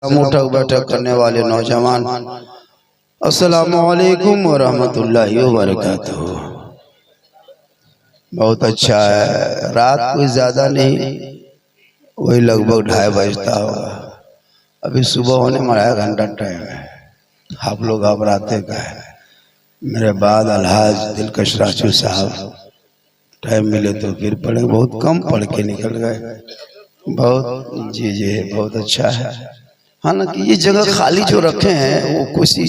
उठक बैठक करने वाले नौजवान, अस्सलामु अलैकुम व रहमतुल्लाहि व बरकातुहू। बहुत अच्छा है। रात कोई ज़्यादा नहीं, वही लगभग 2:30 बजता होगा। अभी सुबह होने में 1.5 घंटा टाइम है। आप लोग घबराते का है। मेरे बाद अलहाज दिलकश राजू साहब टाइम मिले तो फिर पढ़े, बहुत कम पढ़ के निकल गए। बहुत जी बहुत अच्छा है। हालांकि ये जगह खाली जो रखे हैं वो किसी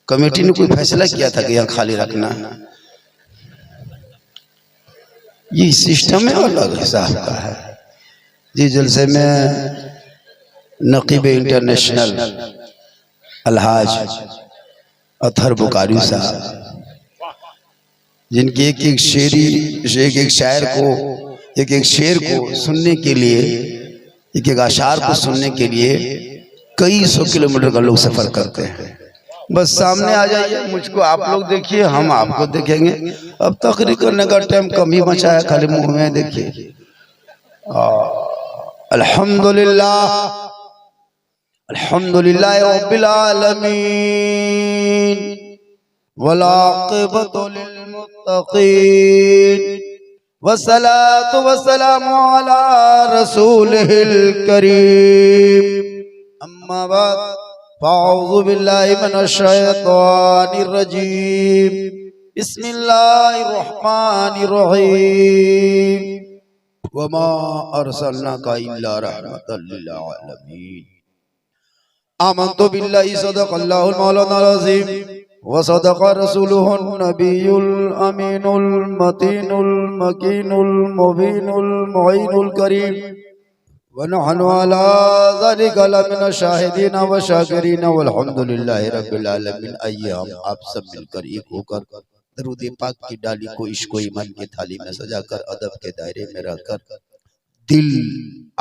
कमेटी ने कोई फैसला किया था कि यहाँ खाली रखना, ये सिस्टम है अलग हिसाब का है। जी जलसे में नकीब इंटरनेशनल अलहाज अतहर बुखारी साहब, जिनकी एक शायर को एक शेर को सुनने के लिए, एक अशार को सुनने के लिए कई 100 किलोमीटर का लोग सफर करते हैं। बस सामने आ जाइए, मुझको आप लोग देखिए, हम आपको देखेंगे। अब तकरीर करने का टाइम कम ही बचा है, खाली मुंह में देखिए। अल्हम्दुलिल्लाह अल्हम्दुलिल्लाह रब्बिल आलमीन वल आक़िबतु लिल मुत्तक़ीन वस्सलातु वस्सलामु अला रसूलिहिल करीम। अम्मा बाद फ़अऊज़ु बिल्लाहि मिनश शैतानिर रजीम। बिस्मिल्लाहिर रहमानिर रहीम। वमा अर्सलनाका इल्ला रहमतल लिल आलमीन। आमन्तु बिल्लाहि सदक़ल्लाहुल मौलानाल अज़ीम व सदक़ रसूलुहुन नबियुल अमीनुल मतीनुल मकीनुल मुबीनुल मुईनुल करीम व नहनु अला ज़ालिका लमिन शाहिदीन व शाकिरीन वल्हम्दुलिल्लाहि रब्बिल आलमीन। आइए हम आप सब मिलकर एक होकर दरूद पाक की डाली को इश्क़ ईमान की थाली में सजाकर अदब के दायरे में रहकर दिल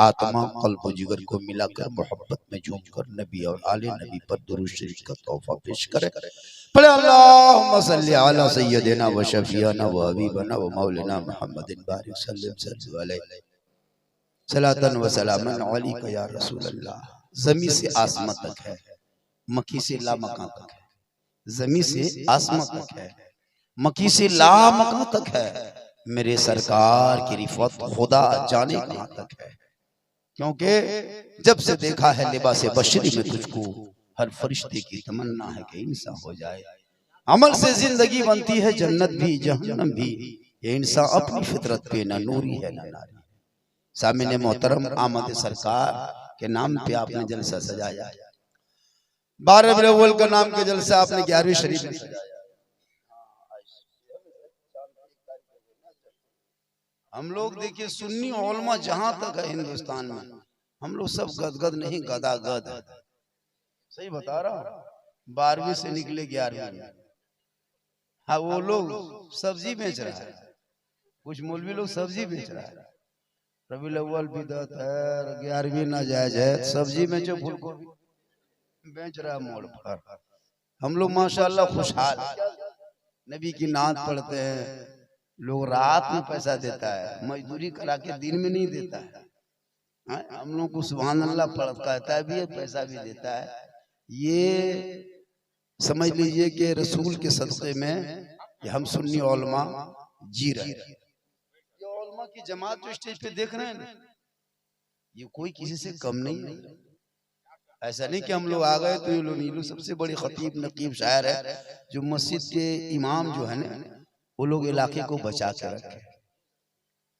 आत्मा कल्ब जिगर को मिलाकर मोहब्बत में झूमकर नबी और आले नबी पर दुरूद शरीफ का तोहफा पेश करें। पढ़े अल्लाहुम्मा सल्ली अला सय्यदिना व शफीना व हबीबना व मौलाना मुहम्मदिन बारिक सल्लल्लाहु अलैहि सलातन व सलामन अलैका या रसूल अल्लाह। ज़मीन से आसमां तक है, मक्की से लामकां तक है। ज़मीन से आसमां तक है, मक्की से लामकां तक है। मेरे सरकार की रिफ़त खुदा जाने कहां तक है। क्योंकि जब से देखा है लिबास बशरी में तुझको, हर फरिश्ते की तमन्ना है कि इंसान हो जाए। अमल से जिंदगी बनती है, जन्नत भी जहन्नम भी। ये इंसान अपनी फितरत पे ना नूरी है ना नारी। सामने मोहतरम आमद सरकार के नाम पे आपने जलसा सजाया। 12 रबीउल अव्वल का नाम के जलसा आपने 11वीं शरीफ में सजाया। हम लोग देखिए सुन्नी उलमा जहां तक है हिंदुस्तान में, हम लोग सब गदगद नहीं गदागद है। सही बता रहा हूँ। 12वीं से निकले 11वीं में। हाँ वो लोग सब्जी बेच रहा है, कुछ मौलवी लोग सब्जी बेच रहा है। रबीउल अव्वल बिदअत है, 11वीं नाजायज है, सब्जी बेचो, फूल गोभी बेच रहा है मोड़ पर। हम लोग माशाल्लाह खुशहाल, नबी की नात पढ़ते हैं। लोग रात में पैसा देता है, मजदूरी करा के दिन में नहीं देता है। हम लोग को सुभान अल्लाह कहता भी है, पैसा भी देता है। ये समझ लीजिए कि रसूल के सदक़े में हम सुन्नी उलमा जी रहे हैं। ये उलमा की जमात जो स्टेज पे देख रहे हैं ना, ये कोई किसी से कम नहीं है। ऐसा नहीं कि हम लोग आ गए तो ये लोग सबसे बड़ी खतीब नकीब शायर है, जो मस्जिद के इमाम जो है ना, वो लोग इलाके को बचा के रखे।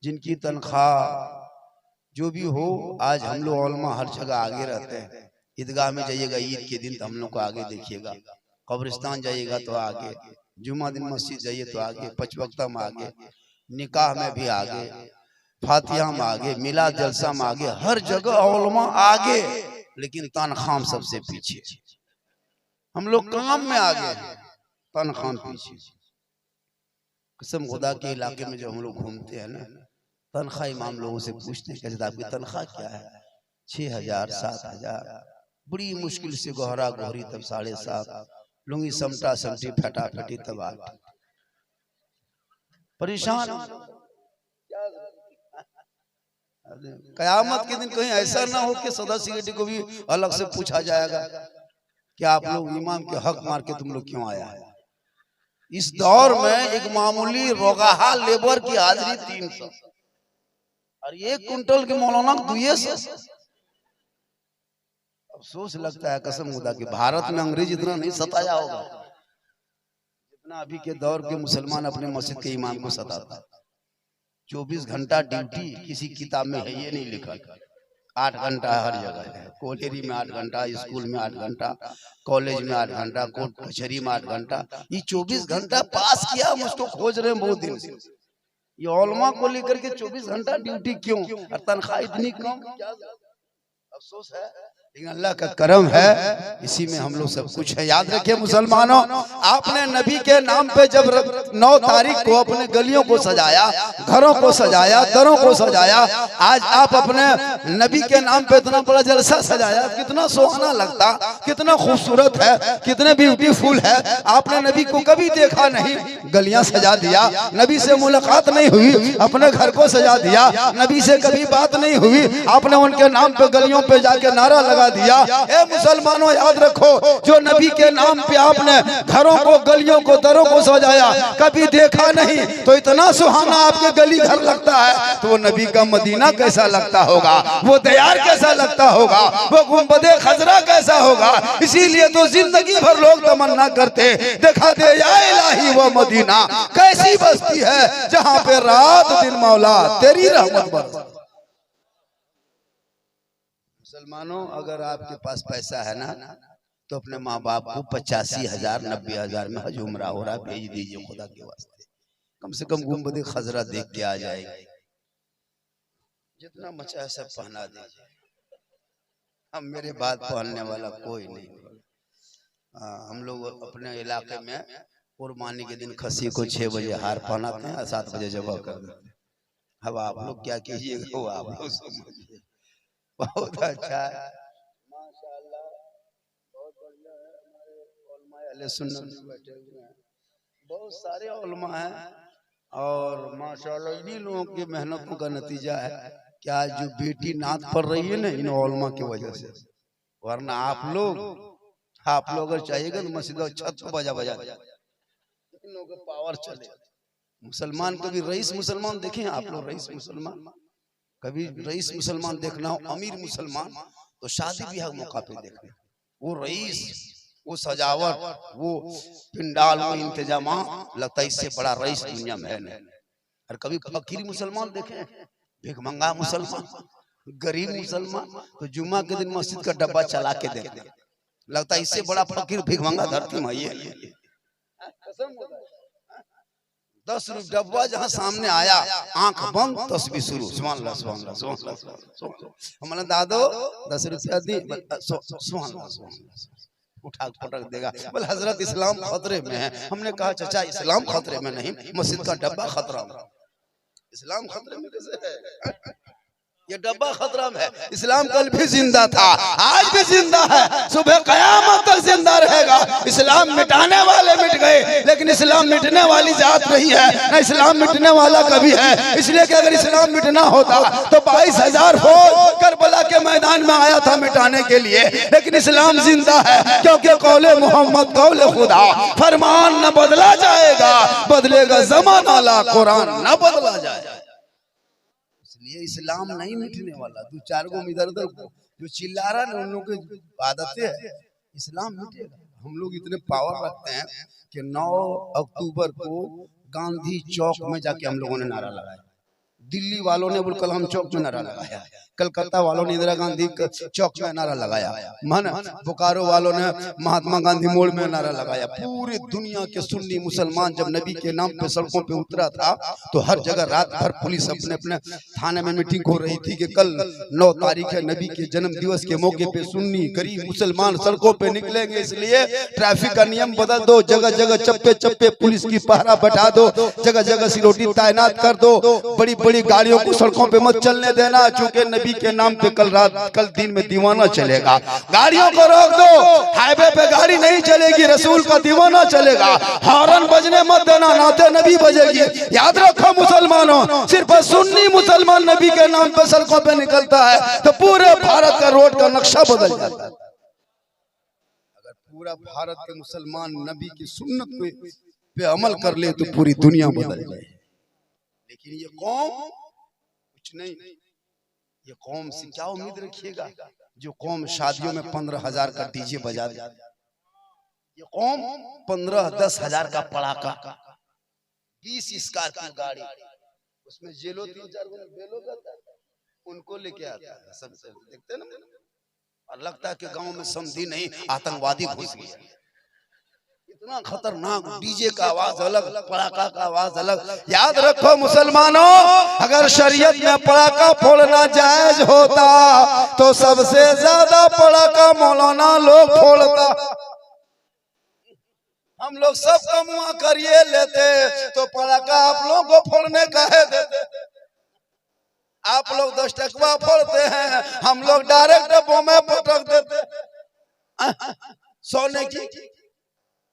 जिनकी तनख्वाह जो भी हो, आज हम लोग उलमा हर जगह आगे रहते हैं। ईदगाह में जाइएगा ईद के दिन तो हम लोग को आगे देखिएगा, कब्रिस्तान जाइएगा तो आगे, जुम्मा दिन मस्जिद जाइए तो आगे, 5 वक्ता में आगे, निकाह में भी आगे, फातिहा में आगे, मिलाद जलसा में आगे, हर जगह उलमा आगे। लेकिन तनख्वाह सबसे पीछे। हम लोग काम में आगे, तनख्वाह पीछे। कसम खुदा के इलाके में जो हम लोग घूमते हैं ना, तनख्वाह इमाम लोगों से पूछते हैं कैसे आपकी तनख्वाह क्या है? 6,000 7,000, बड़ी मुश्किल से गोहरा गोहरी तब 7.5, लुंगी समटा समटी फटा फटी तब 8। परेशान कयामत के दिन कहीं ऐसा ना हो कि सदा सिगरेटी को भी अलग से पूछा जाएगा कि आप लोग इमाम के हक मार के तुम लोग क्यों आया है। इस दौर में एक मामूली रोगाहा लेबर की हाजिरी 300 और 1 कुंटल के मौलाना 200। अफसोस लगता है कसम खुदा कि भारत में अंग्रेज इतना नहीं सताया होगा जितना अभी के दौर के मुसलमान अपने मस्जिद के इमाम को सताता। 24 घंटा ड्यूटी किसी किताब में है ये नहीं लिखा। 8 घंटा हर जगह है, कोलेरी में 8 घंटा, स्कूल में 8 घंटा, कॉलेज में 8 घंटा, कोर्ट कचहरी में 8 घंटा। ये 24 घंटा पास किया हम उसको खोज रहे हैं बहुत दिन से। ये उलमा को लेकर के 24 घंटा ड्यूटी क्यों और तनख्वाह इतनी कम, अफसोस है। लेकिन अल्लाह का करम है, इसी में हम लोग सब कुछ है। याद रखिए मुसलमानों, आपने नबी के नाम पे जब 9 तारीख को अपने गलियों को सजाया, घरों को सजाया, दरों को सजाया, आज आप अपने नबी के नाम पे इतना बड़ा जलसा सजाया, कितना सुहाना लगता, कितना खूबसूरत है, कितने ब्यूटीफुल है। आपने नबी को कभी देखा नहीं, गलियां सजा दिया। नबी से मुलाकात नहीं हुई, अपने घर को सजा दिया। नबी से कभी बात नहीं हुई, आपने उनके नाम पे गलियों पे जाके नारा लगा दिया। ए मुसलमानों याद रखो, जो नबी के नाम पे आपने घरों को, गलियों को, दरों को सजाया, कभी देखा नहीं, तो इतना सुहाना आपके गली घर लगता है, तो वो नबी का मदीना कैसा लगता होगा, वो दयार कैसा लगता होगा, वो गुंबदे खजरा कैसा होगा। इसीलिए तो जिंदगी भर लोग तमन्ना करते, देखा दे या इलाही वो मदीना, कैसी बस्ती है जहां पे रात दिन मौला तेरी रहमत बरसती। मुसलमानों, अगर आपके पास पैसा है ना, तो अपने माँ बाप को 85,000 90,000 में हज उम्रा हो रहा भेज दीजिए खुदा के वास्ते। कम से कम गुंबद खजरा देख के आ जाएगी। जितना मचा है सब पहना दीजिए। हम मेरे बात पहनने वाला कोई नहीं। हम लोग अपने इलाके में कुर्बानी के दिन खसी को 6 बजे हार पहनाते हैं और 7 बजे जबह कर देते हैं। अब आप लोग क्या कीजिएगा वो आप लोग समझिए। बहुत अच्छा है, माशाअल्लाह, बहुत बढ़िया है। हमारे उलमा अहले सुन्नत में बैठे हुए हैं, बहुत सारे उलमा हैं और माशाअल्लाह इन्हीं लोगों की मेहनतों का नतीजा है कि आज जो बेटी नात पढ़ रही है ना, इन उलमा की वजह से। वरना आप लोग अगर चाहिएगा तो मस्जिद और छत पर बजा इन लोगों का पावर चले। मुसलमान कभी रईस मुसलमान देखें आप लोग? रईस मुसलमान कभी रईस मुसलमान देखना हो, अमीर मुसलमान तो शादी ब्याह मौका पे देखना। वो रईस, वो सजावट, वो पिंडाल, वो इंतजाम, लगता है इससे बड़ा रईस दुनिया में है नहीं। और कभी फकीर मुसलमान देखे, भिखमंगा मुसलमान, गरीब मुसलमान, तो जुम्मा के दिन मस्जिद का डब्बा चला के देखना, लगता है इससे बड़ा फकीर भिखमंगा धरती में ये। 10 रुपये डब्बा जहाँ सामने आया, आंख बंद, तस्बीह शुरू, सुभान अल्लाह सुभान अल्लाह सुभान अल्लाह। हमारा दादो 10 रुपया दी, सुभान अल्लाह सुभान अल्लाह, उठा पटक देगा। बोले हजरत इस्लाम खतरे में है। हमने कहा चाचा इस्लाम खतरे में नहीं, मस्जिद का डब्बा खतरा में। इस्लाम खतरे में कैसे है? ये डब्बा खतरा में है। इस्लाम कल भी जिंदा था, आज भी जिंदा है, सुबह कयामत तक जिंदा रहेगा। इस्लाम मिटाने वाले मिट गए, लेकिन इस्लाम मिटने वाली जात नहीं है, ना इस्लाम मिटने वाला कभी है। इसलिए कि अगर इस्लाम मिटना होता तो 22,000 फौज करबला के मैदान में आया था मिटाने के लिए, लेकिन इस्लाम जिंदा है क्योंकि कौले मोहम्मद कौले खुदा, फरमान न बदला जाएगा, बदलेगा जमाना ला कुरान न बदला जाएगा। ये इस्लाम नहीं मिटने वाला। 2-4 गो इधर उधर जो चिल्ला रहा है उन लोगों की आदतें है, इस्लाम मिटेगा। हम लोग इतने पावर रखते हैं कि 9 अक्टूबर को गांधी चौक में जाके हम लोगों ने नारा लगाया। दिल्ली वालों ने अबुल कलाम चौक में नारा लगाया, कलकत्ता वालों ने इंदिरा गांधी चौक में नारा लगाया, बोकारो वालों ने महात्मा गांधी मोड़ में नारा लगाया। पूरी दुनिया के सुन्नी मुसलमान जब नबी के नाम पे सड़कों पे उतरा था तो हर जगह रात भर पुलिस अपने अपने थाने में मीटिंग हो रही थी कि कल 9 तारीख है, नबी के जन्म दिवस के मौके पे सुन्नी गरीब मुसलमान सड़कों पे निकलेंगे, इसलिए ट्रैफिक का नियम बदल दो, जगह जगह चप्पे चप्पे पुलिस की पहरा बैठा दो, जगह जगह सिक्योरिटी तैनात कर दो, बड़ी बड़ी गाड़ियों को सड़कों पे मत चलने देना, चूंकि नबी के नाम पे कल दिन में दीवाना चलेगा। गाड़ियों को रोक दो, हाईवे पे गाड़ी नहीं चलेगी, रसूल का दीवाना चलेगा। हॉर्न बजने मत देना, नाते नबी बजेगी। याद रखो मुसलमानों, सिर्फ सुन्नी मुसलमान नबी के नाम पे सड़कों पे निकलता है तो पूरे भारत का रोड का नक्शा बदल जाता है। अगर पूरा भारत के मुसलमान नबी की सुन्नत पे अमल कर ले तो पूरी दुनिया बदल जाए। लेकिन ये कौम कुछ नहीं। ये कौम से क्या उम्मीद रखिएगा जो कौम शादियों में 15,000 का डीजे बजा दे। ये कौम 15-10 हजार का पड़ाका, 20 स्कॉर्पियो गाड़ी, उसमें जेलो 3-4 बेलो जाता है, उनको लेके आता है। सब देखते ना, और लगता है कि गांव में समझी नहीं आतंकवादी घुस गया। इतना खतरनाक, डीजे का आवाज अलग, पड़ाका का आवाज अलग। याद रखो मुसलमानों, अगर शरीयत में पड़ाका फोड़ना जायज होता तो सबसे ज्यादा पड़ाका मौलाना लोग फोड़ता। हम लोग सब कमुआ करिए लेते तो पड़ाका आप लोगों को फोड़ने का है देते। आप लोग 10 टकवा फोड़ते हैं, हम लोग डायरेक्ट बम पटक देते। सोने की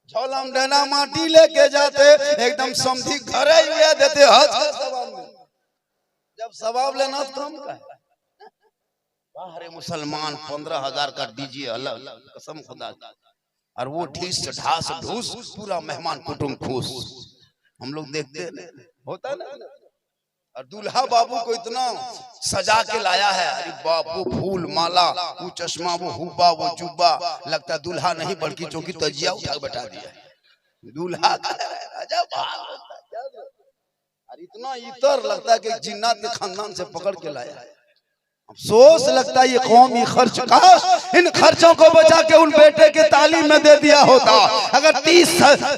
झोलम डना माटी लेके जाते, एकदम समझी घर ही उड़ा देते। हज के सवाब में जब सवाब लेना तो कम का है। बाहर मुसलमान 15,000 का डीजे अलग, कसम खुदा, और वो ठीस ढास ढूस पूरा मेहमान कुटुंब खुश। हम लोग देखते होता ना, और दूल्हा बाबू को इतना सजा के लाया है, अरे बाबू फूल माला, वो चश्मा, वो हुब्बा, वो जुब्बा, लगता दूल्हा नहीं बल्कि चौकी तजिया उठा बैठा दिया दूल्हा। अरे इतना इतर लगता है कि जिन्नात के खानदान से पकड़ के लाया है। अफसोस लगता है ये कौमी खर्च, काश इन खर्चों को बचा के उन बेटे के तालीम में दे दिया होता। अगर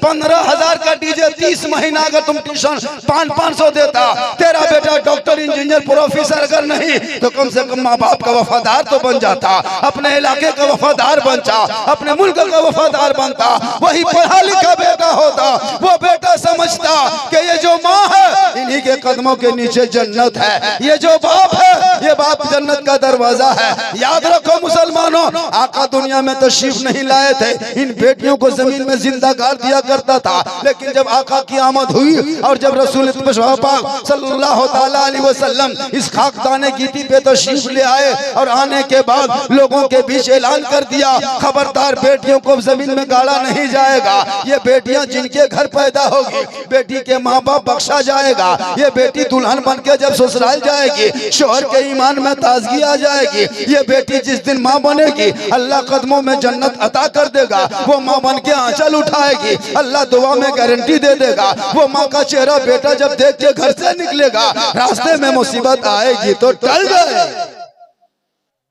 15,000 का डीजे 30 महीना अगर तुम ट्यूशन 500 देता, तेरा बेटा डॉक्टर, इंजीनियर, प्रोफेसर अगर नहीं तो कम से कम माँ बाप का वफादार तो बन जाता, अपने इलाके का वफादार बनता, अपने मुल्क का वफादार बनता। वही पढ़ा लिखा बेटा होता, वो बेटा समझता कि ये जो माँ है इन्हीं के कदमों के नीचे जन्नत है, ये जो बाप है ये बाप जन्नत का दरवाजा है। याद रखो मुसलमानों, आका दुनिया में तशरीफ नहीं लाए थे, इन बेटियों को जमीन में जिंदा गाड़ दिया करता था। लेकिन जब आका की आमद हुई और जब रसूल पाक सल्लल्लाहु अलैहि वसल्लम इस खाकदाने गिटी पे तशरीफ ले आए और आने के बाद लोगों के बीच ऐलान कर दिया, खबरदार बेटियों को जमीन में गाड़ा नहीं जाएगा। ये बेटियां जिनके घर पैदा होगी, बेटी के माँ बाप बख्शा जाएगा। ये बेटी दुल्हन बन के जब ससुराल जाएगी, शोहर के ईमान में ताजगी आ जाएगी। ये बेटी जिस दिन माँ बनेगी, अल्लाह कदमों में जन्नत अता कर देगा। वो माँ बन के आंचल उठाएगी, अल्लाह दुआ में गारंटी दे देगा। वो माँ का चेहरा बेटा जब देख के घर से निकलेगा, रास्ते में मुसीबत आएगी तो टल गए।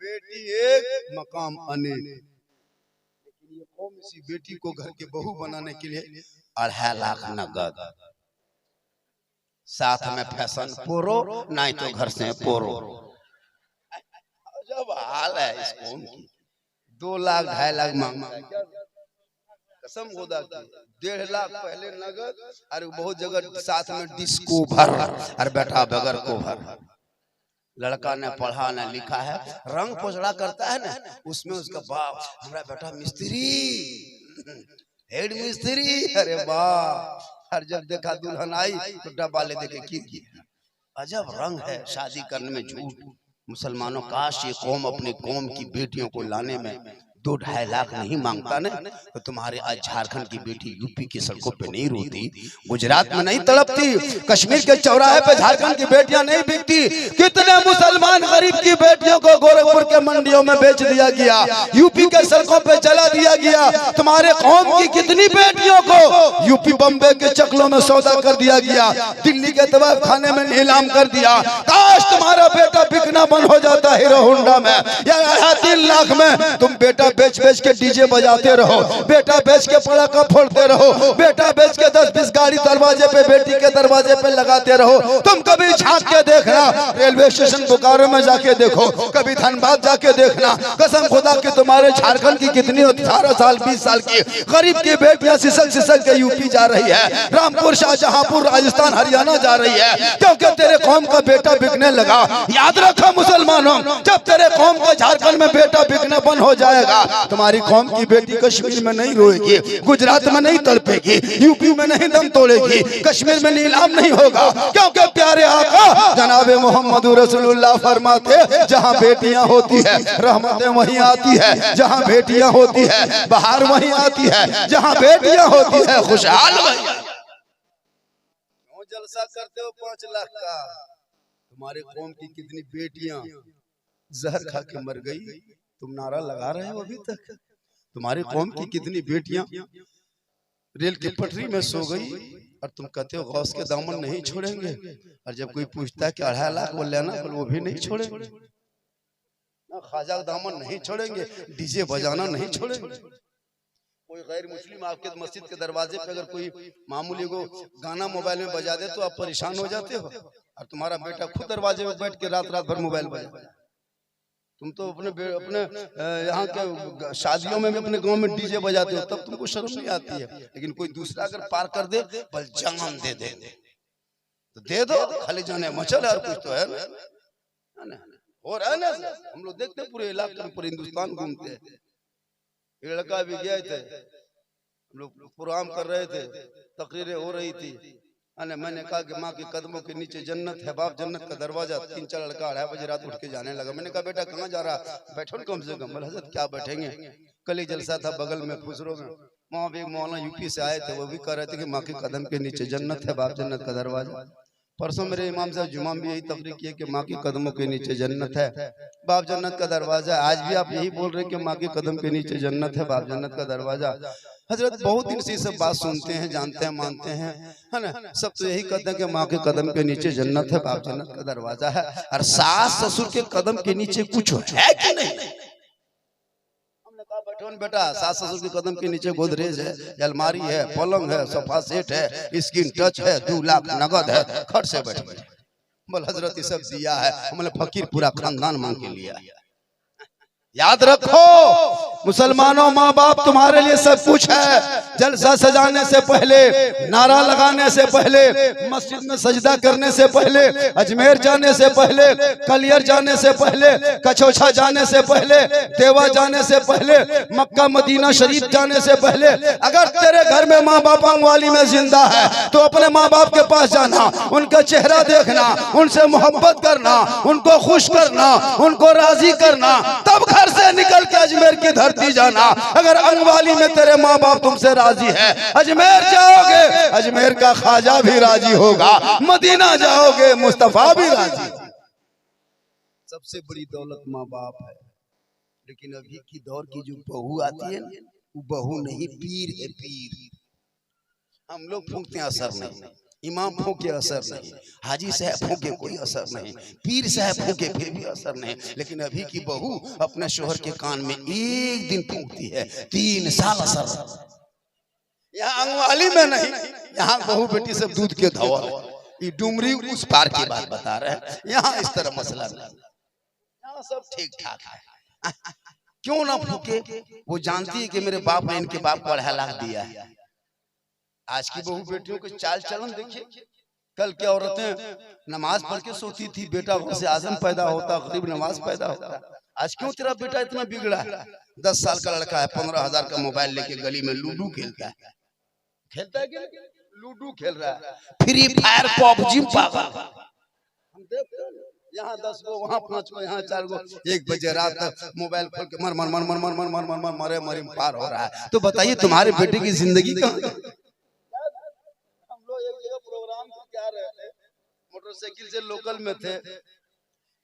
बेटी एक मकाम अनेक, लेकिन ये कौम इसी बेटी को घर के बहू बनाने के लिए 2.5 लाख नगद, साथ में फैशन पोरो, नहीं तो घर से पोरो। जब हाल है इस कौम की, 2 लाख 2.5 लाख मांगता है। कसम खुदा की 1.5 लाख पहले नगद, और बहुत जगह साथ में डिस्को भर, और बेटा बगैर को भर। लड़का ने पढ़ा न लिखा है, रंग पोछड़ा करता है ना, उसमें उसका बाप, हमारा बेटा मिस्त्री, हेड मिस्त्री। अरे वाह, और जब देखा दुल्हन आई तो डब्बा ले देके की अजब रंग है शादी करने में झूठ। मुसलमानों, काश ये कौम अपने कौम की बेटियों को लाने में 2-2.5 लाख नहीं मांगता ना, तो तुम्हारे आज झारखंड की बेटी यूपी की सड़कों पे नहीं रोती, गुजरात में नहीं तड़पती, कश्मीर के चौराहे पे झारखंड की बेटियां नहीं बिकती। कितने मुसलमान गरीब की बेटियों को गोरखपुर के मंडियों में बेच दिया गया, यूपी के सड़कों पे चला दिया गया। तुम्हारे कौम की कितनी बेटियों को यूपी बम्बे के चकलों में सौदा कर दिया गया, दिल्ली के तवाफ खाने में नीलाम कर दिया। काश तुम्हारा बेटा बिकना बंद हो जाता हीरो होंडा में या 3 लाख में, तुम बेटा बेच बेच के डीजे बजाते रहो, बेटा बेच के पटाखा फोड़ते रहो, बेटा बेच के 10-20 गाड़ी दरवाजे पे बेटी के दरवाजे पे लगाते रहो। तुम कभी झांक के देखना, रेलवे स्टेशन बोकारो में जाके देखो, कभी धनबाद जाके देखना, कसम खुदा कि तुम्हारे झारखंड की कितनी 18 साल 20 साल की गरीब की बेटियां सिसक सिसक के यूपी जा रही है, रामपुर शाहजहांपुर राजस्थान हरियाणा जा रही है, क्योंकि तेरे कौम का बेटा बिकने लगा। याद रखो मुसलमानों, जब तेरे कौम का झारखंड में बेटा बिकना बंद हो जाएगा, तुम्हारी कौम की बेटी कश्मीर में नहीं रोएगी, गुजरात में नहीं तड़पेगी, यूपी में नहीं दम तोड़ेगी, कश्मीर में नीलाम नहीं होगा, क्योंकि प्यारे आका जनाबे मोहम्मद रसूलुल्लाह फरमाते, जहां बेटियां होती है रहमतें वहीं आती है, जहां बेटियां होती है बाहर वहीं आती है, जहां बेटियां होती है खुशहाल वहीं। जलसा करते हो 5 लाख का, तुम्हारे कौम की कितनी बेटियां जहर खा के मर गई, तुम नारा लगा रहे हो अभी तक। तुम्हारी कौम की कितनी बेटियां रेल की पटरी में सो गई और तुम कहते हो गौस के दामन नहीं छोड़ेंगे, और जब कोई पूछता है कि 2.5 लाख बोल लेना, वो भी नहीं छोड़ेंगे, ख्वाजा का दामन नहीं छोड़ेंगे, डीजे बजाना नहीं छोड़ेंगे। कोई गैर मुस्लिम आपके मस्जिद के दरवाजे पे अगर कोई मामूली को गाना मोबाइल में बजा दे तो आप परेशान हो जाते हो, और तुम्हारा बेटा खुद दरवाजे में बैठ के रात रात भर मोबाइल बजा। तुम तो अपने यहाँ के शादियों में भी अपने गांव में डीजे बजाते हो, तब तुमको शर्म नहीं आती है, लेकिन कोई दूसरा अगर पार कर दे बल जान दे तो दे दो, खाली जाने मचल है, कुछ तो है ना, हो रहा है ना। हम लोग देखते पूरे इलाके में, पूरे हिंदुस्तान घूमते हैं। एक लड़का भी गए थे, हम लोग प्रोग्राम कर रहे थे, तकरीरें हो रही थी, मैंने कहा कि माँ के कदमों के नीचे जन्नत है बाप, जन्नत का दरवाजा। 3-4 लड़का 2:30 बजे रात उठ के जाने लगा। मैंने कहा बेटा कहाँ जा रहा, बैठो कम से कम। बोला हज़रत क्या बैठेंगे, कल ही जलसा था बगल में खुसरो में, वहाँ भी एक मौलाना यूपी से आए थे, वो भी कह रहे थे कि माँ के कदम के नीचे जन्नत है बाप, जन्नत का दरवाजा। परसों मेरे इमाम साहब जुमा भी यही तकरीर किए कि माँ के कदमों के नीचे जन्नत है बाप, जन्नत का दरवाजा। आज भी आप यही बोल रहे हैं कि माँ के कदम के नीचे जन्नत है बाप, जन्नत का दरवाजा। हजरत बहुत दिन से सब बात सुनते हैं, जानते हैं, मानते हैं, है ना, सब तो यही कहते हैं कि माँ के कदम के नीचे जन्नत है बाप, जन्नत का दरवाजा है। और सास ससुर के कदम के नीचे कुछ है कि नहीं? हमने कहा बैठो बेटा, सास ससुर के कदम के नीचे गोदरेज है, अलमारी है, पलंग है, सोफा सेट है, स्किन टच है, 2 लाख नगद है, खट से बैठ। बोल हजरत ये सब दिया है, हमने फकीर पूरा खानदान मांग के लिया। याद रखो मुसलमानों, माँ बाप तुम्हारे लिए सब कुछ है। जलसा सजाने से पहले, नारा लगाने से पहले, मस्जिद में सजदा करने से पहले, अजमेर जाने से पहले, कलियर जाने से पहले, कचौछा जाने से पहले, देवा जाने से पहले, मक्का मदीना शरीफ जाने से पहले, अगर तेरे घर में माँ बाप अंगवाली में जिंदा है तो अपने माँ बाप के पास जाना, उनका चेहरा देखना, उनसे मोहब्बत करना, उनको खुश करना, उनको राजी करना, तब घर से निकल के अजमेर की धरती जाना। अगर अंगवाली में तेरे माँ बाप तुमसे राजी है, अजमेर जाओगे, अजमेर का ख्वाजा भी राजी होगा, मदीना जाओगे, मुस्तफा भी राजी। सबसे बड़ी दौलत माँ बाप है, लेकिन अभी की दौर की जो बहू आती है ना, वो बहू नहीं पीर है, पीर। हम लोग फूंकते हैं, असर नहीं, इमाम फूंके असर नहीं, हाजी साहब फूंके कोई असर नहीं, पीर साहब फूंके फिर भी असर नहीं। लेकिन अभी की बहू अपने शोहर के कान में 1 दिन फूंकती है, 3 साल असर। यहाँ अंगवाली में नहीं, यहाँ बहू बेटी सब दूध के धवल। ये डुमरी उस पार की बात बता रहे हैं, यहाँ इस तरह मसला नहीं, यहाँ सब ठीक ठाक है। क्यों ना फूके, वो जानती है कि मेरे बाप ने इनके बाप को 2.5 लाख दिया है। आज की बहू बेटियों के चाल चलन देखिए। कल क्या औरतें नमाज पढ़ के सोती थी, बेटा से आजम पैदा होता, गरीब नवाज पैदा होता। आज क्यों तेरा बेटा इतना बिगड़ा है? 10 साल का लड़का है, 15,000 का मोबाइल लेके गली में लूडो खेलता है, लूडो खेल रहा है, फ्री फायर पबजी पागल। हम देखते हैं यहाँ 10 गो, वहाँ 5 गो, यहाँ 4 गो, 1 बजे रात तक मोबाइल खोल के मर मर मर मर मर मर मर मर मर मरे मरी पार हो रहा है। तो बताइए तुम्हारे बेटे की जिंदगी कहाँ? प्रोग्राम क्या रहे थे, मोटरसाइकिल से लोकल में थे,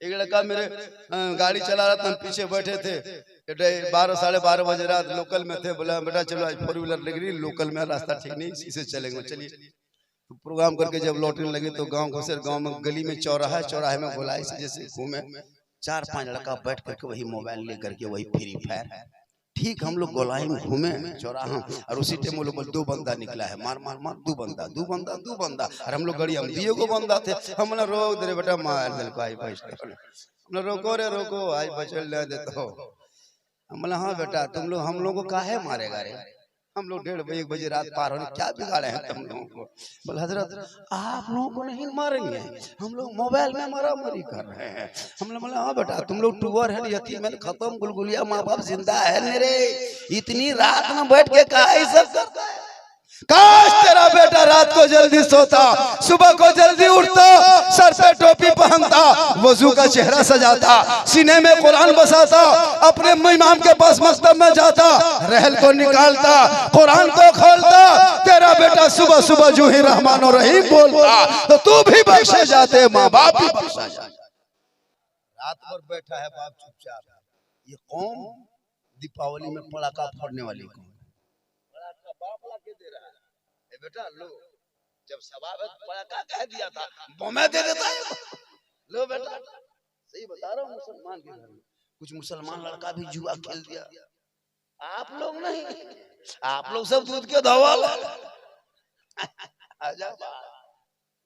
एक लड़का मेरे गाड़ी चला रहा था, हम पीछे बैठे थे, 12 साढ़े 12 बजे रात लोकल में थे। बोला बेटा चलो आज 4 व्हीलर लग रही, लोकल में रास्ता ठीक नहीं, इसी से चलेंगे। चलिए तो प्रोग्राम करके जब लौटने लगे तो गांव घुसे, गांव में गली में चौराहा, चौराहे में बोला इसे जैसे घूमे 4-5 लड़का बैठ करके वही मोबाइल लेकर के वही फ्री फायर ठीक हम लोग गोलाई में घूमे चौराहा और उसी टाइम वो लोग 2 बंदा निकला है, मार मार मार 2 बंदा और हम लोग गड़ी हम दिए को बंदा थे। हम ना रोक दे बेटा मार दिल को आई बच हम रोको रे रोको आई बचल ले देते हो। हम हाँ बेटा तुम लोग हम लोग को काहे मारेगा रे, हम लोग 1:30 बजे रात पार होने क्या बिगाड़े हैं तुम लोगों को। बोले हजरत आप लोगों को नहीं मारेंगे, हम लोग मोबाइल में मारामारी कर रहे हैं। हम लोग बोले हाँ बेटा तुम लोग टूअर है यतीम है खत्म गुलगुलिया माँ बाप जिंदा है मेरे, इतनी रात में बैठ के काहे सब करता है। काश तेरा बेटा रात को जल्दी सोता, सुबह को जल्दी उठता, सर पे टोपी पहनता, वजू का चेहरा सजाता, सीने में कुरान बसाता, अपने इमाम के पास मस्तब में जाता, रहल को निकालता, कुरान को खोलता। तेरा बेटा सुबह सुबह जो ही रहमान और रहीम बोलता तो तू भी बख्शे जाते, माँ बाप भी बख्शा जाते। रात भर बैठा है बाप चुपचाप। ये कौम दीपावली में पटाखा फोड़ने वाली कौम, बेटा लो जब सवाब पटाखा कह दिया था बम दे देता है। लो बेटा सही बता रहा हूँ, मुसलमान के घर में कुछ मुसलमान लड़का भी जुआ खेल दिया। आप लोग नहीं, आप लोग सब दूध के धवाल।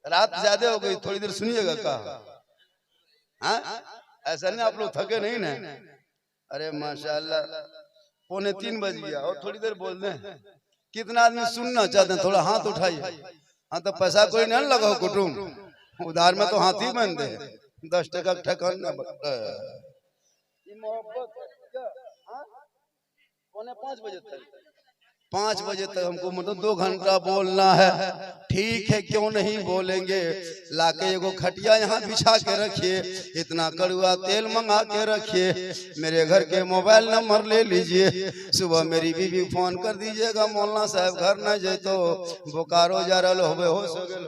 रात ज्यादा हो गई, थोड़ी देर सुनिएगा का। हाँ ऐसा नहीं आप लोग थके नहीं ना। अरे माशाल्लाह 2:45 बज गया और थोड़ी देर बोल दें। कितना आदमी सुनना चाहते हैं, थोड़ा हाथ उठाइए। हाँ तो पैसा कोई नहीं लगाओ कुटुम, उधार में तो हाथ ही बन दे, 10 टका ठकान ना। पौने 5 बजे तक हमको मतलब 2 घंटा बोलना है। ठीक है क्यों नहीं बोलेंगे, लाके एगो खटिया यहाँ बिछा के रखिए, इतना कड़ुआ तेल मंगा के रखिए, मेरे घर के मोबाइल नंबर ले लीजिए, सुबह मेरी बीवी फोन कर दीजिएगा मौलाना साहब घर न जाए तो बोकारो जा रहा हो बेहोश हो गए।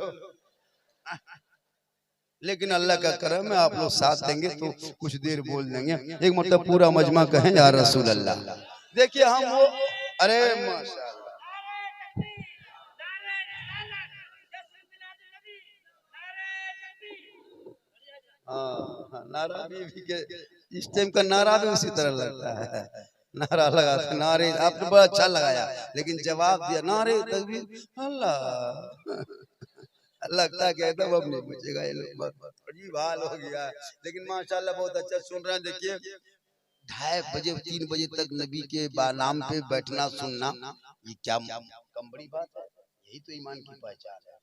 लेकिन अल्लाह का करम है आप लोग साथ देंगे तो कुछ देर बोल देंगे। एक मतलब पूरा मजमा कहें या रसूल अल्लाह। देखिए हम वो अरे माशाल्लाह नारा भी के इस टाइम का नारा भी उसी तरह लगता है। नारा लगाते नारे आपने बड़ा अच्छा लगाया, लेकिन जवाब दिया नारे तकबीर अल्लाह लगता है एकदम अब नहीं बचेगा ये लोग, अजीब हाल हो गया। लेकिन माशाल्लाह बहुत अच्छा सुन रहे हैं। देखिए 2:30 बजे 3 बजे तक नबी के नाम पे बैठना सुनना ये क्या कम बड़ी बात है, यही तो ईमान की पहचान है।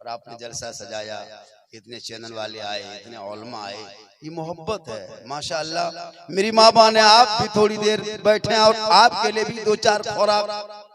और आपने जलसा सजाया, इतने चैनल वाले आए, इतने उलमा आए, ये मोहब्बत है माशाल्लाह। मेरी माँ बाप ने आप भी थोड़ी देर बैठे और आपके लिए भी 2-4 खुराक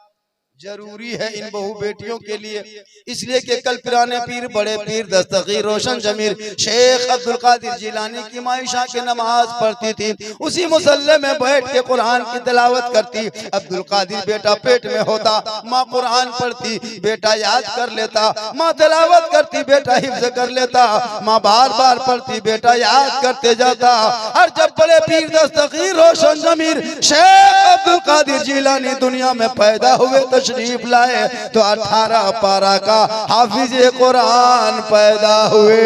जरूरी है इन बहू बेटियों के लिए, इसलिए कि कल पुराने पीर बड़े पीर दस्तगीर रोशन जमीर शेख अब्दुल कादिर जिलानी की माँ इशा की नमाज पढ़ती थी, उसी मुसल्ले में बैठ के कुरान की तिलावत करती। अब्दुल कादिर बेटा पेट में होता, माँ कुरान पढ़ती, बेटा याद कर लेता, माँ तिलावत करती, बेटा हिफ्ज कर लेता, माँ बार बार पढ़ती, बेटा याद करते जाता। और जब बड़े पीर दस्तगीर रोशन जमीर शेख अब्दुल कादिर जिलानी दुनिया में पैदा हुए तशरीफ लाए तो 18 पारा का हाफिज कुरान पैदा हुए।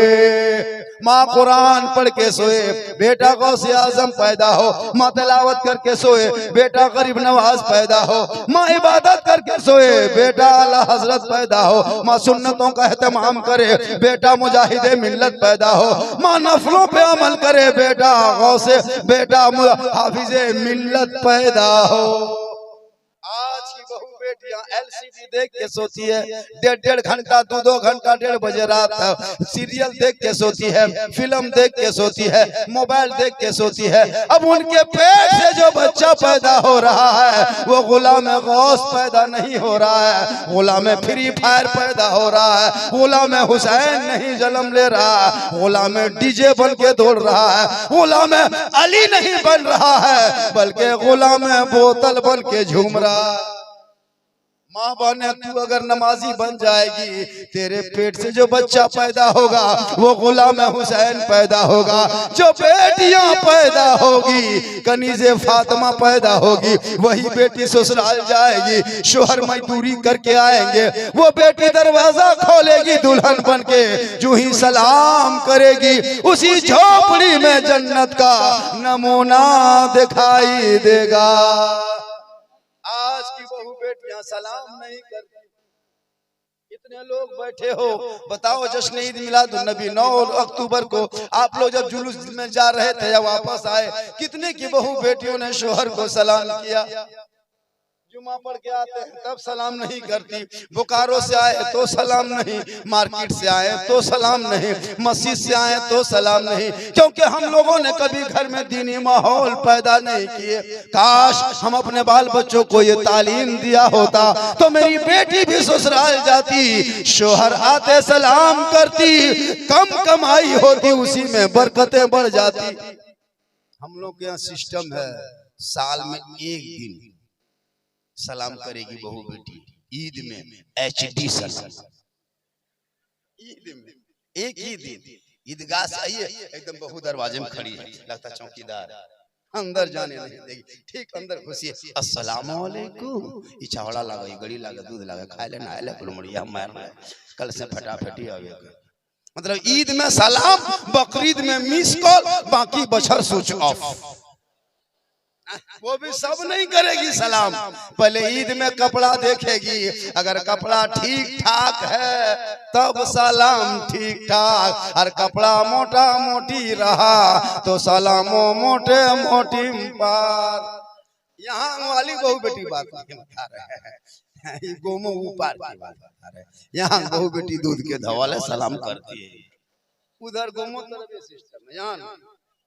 माँ कुरान पढ़ के सोए, बेटा गौसे आजम पैदा हो, माँ तिलावत करके सोए, बेटा गरीब नवाज पैदा हो, माँ इबादत करके सोए, बेटा आला हजरत पैदा हो, माँ सुन्नतों का एहतमाम करे, बेटा मुजाहिदे मिल्लत पैदा हो, माँ नफलों पे अमल करे, बेटा गौसे बेटा हाफिजे मिल्लत पैदा हो। आज की बहू बेटियां एलसीडी देख के सोती है, 1.5 घंटा 2 घंटा 1.5 बजे रात सीरियल देख के सोती है, फिल्म देख के सोती है, मोबाइल देख के सोती है। अब उनके पेट से जो बच्चा पैदा हो रहा है वो गुलाम गौस पैदा नहीं हो रहा है, गुलाम फ्री फायर पैदा हो रहा है, गुलाम हुसैन नहीं जन्म ले रहा, गुलाम डीजे बन के दौड़ रहा है, गुलाम अली नहीं बन रहा है, बल्कि गुलाम बोतल बन के झूम रहा। माँ बने तू अगर नमाजी बन जाएगी, तेरे पेट से जो बच्चा पैदा होगा वो गुलाम हुसैन पैदा होगा। जो बेटियां पैदा होगी, कनीज़े फातिमा पैदा होगी, वही बेटी ससुराल जाएगी, शोहर मजदूरी करके आएंगे, वो बेटी दरवाजा खोलेगी दुल्हन बन के, जो ही सलाम करेगी उसी झोपड़ी में जन्नत का नमूना दिखाई देगा। लड़कियां सलाम नहीं करती। कितने लोग बैठे हो, बताओ जश्न ईद मिलादुन नबी 9 अक्टूबर को आप लोग जब जुलूस में जा रहे थे या वापस आए, कितने की बहू बेटियों ने शोहर को सलाम किया। जुमा पढ़ के आते हैं तब सलाम नहीं करती, बोकारो से आए तो सलाम नहीं, मार्केट से आए तो सलाम नहीं, मस्जिद से आए तो सलाम नहीं, क्योंकि हम लोगों ने कभी घर में दीनी माहौल पैदा नहीं किए। काश हम अपने बाल बच्चों को ये तालीम दिया होता तो मेरी बेटी भी ससुराल जाती, शोहर आते सलाम करती, कम कमाई होती उसी में बरकतें बढ़ जाती। हम लोग के यहाँ सिस्टम है, साल में एक दिन सलाम करेगी बहू बेटी, ईद में HD सलाम, ईद में एक ही दिन ईदगाह से आइए, एकदम बहू दरवाजे में खड़ी है, लगता चौकीदार, अंदर जाने नहीं देगी। ठीक अंदर घुसिए, अस्सलाम वालेकुम, ई चावड़ा लागे, गड़ी लागे, दूध लागे, खाए ले ना ले कुलमड़िया मार ले, कल से फटाफटी आवे। मतलब ईद में सलाम, बकरीद में मिस कॉल, बाकी बछर स्विच ऑफ। वो भी सब नहीं करेगी सलाम, पहले ईद में कपड़ा देखेगी, अगर कपड़ा ठीक ठाक है तब सलाम ठीक ठाक, और कपड़ा मोटा मोटी रहा तो सलामो मोटे मोटी पार। यहाँ वाली बहू बेटी बात नहीं बता रहे हैं, गोमो ऊपर की बात बता रहे हैं। यहाँ बहू बेटी दूध के धवाले सलाम करती है, उधर गोमो तरफ सिस्टम है, यहाँ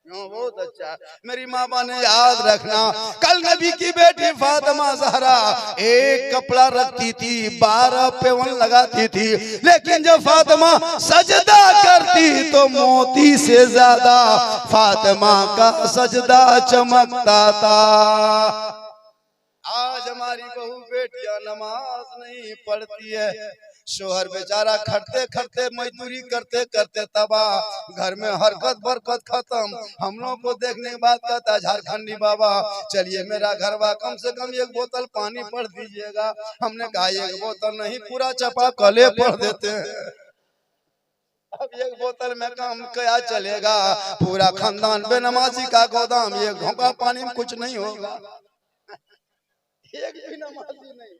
बहुत अच्छा। मेरी मामा ने याद रखना, कल नबी की बेटी फातिमा ज़हरा एक कपड़ा रखती थी, 12 पेवन लगाती थी, लेकिन जब फातिमा सजदा करती तो मोती से ज्यादा फातिमा का सजदा चमकता था। आज हमारी बहू बेटियां नमाज नहीं पढ़ती है, शोहर बेचारा खटते खटते मजदूरी करते करते तबाह, घर में हरकत बरकत खत्म। हम लोग को देखने के बाद कहता झारखंडी बाबा चलिए मेरा घरवा कम से कम एक बोतल पानी पढ़ दीजिएगा। हमने कहा एक बोतल नहीं, पूरा चपा कले पढ़ देते हैं। अब एक बोतल में काम क्या चलेगा, पूरा खानदान बेनमाजी का गोदाम, एक घोंका पानी में कुछ नहीं होगा। एक भी नमाजी नहीं,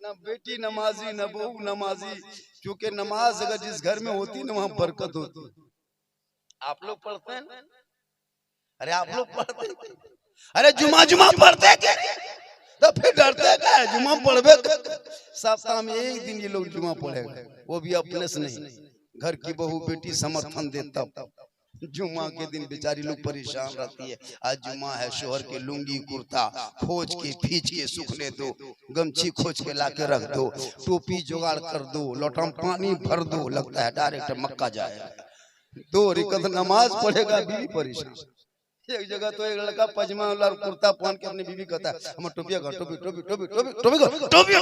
ना बेटी नमाजी न बहू नमाजी, क्योंकि नमाज अगर जिस घर में होती ना वहां बरकत होती। आप लोग पढ़ते हैं? अरे आप लोग पढ़ते हैं? अरे जुमा जुमा पढ़ते क्या? तो फिर डरते क्या है? जुमा पढ़बे सप्ताह में एक दिन ये लोग जुमा पढ़ेगा, वो भी अपने से नहीं, घर की बहू बेटी समर्थन देता। जुमा के दिन बेचारी लोग परेशान रहती है, आज जुमा है, शोहर के लुंगी कुर्ता खोज के खींच के सूखने दो, गमछी खोज के लाके रख दो, टोपी जुगाड़ कर दो, लोटा में पानी भर दो, लगता है डायरेक्ट मक्का जाएगा। 2 रिकत नमाज पढ़ेगा, बीवी परेशान। एक जगह तो एक लड़का पजामा वाला कुर्ता पहन के अपनी बीवी कहता है हम टोपी टोपी टोपी टोपी टोपी टोपी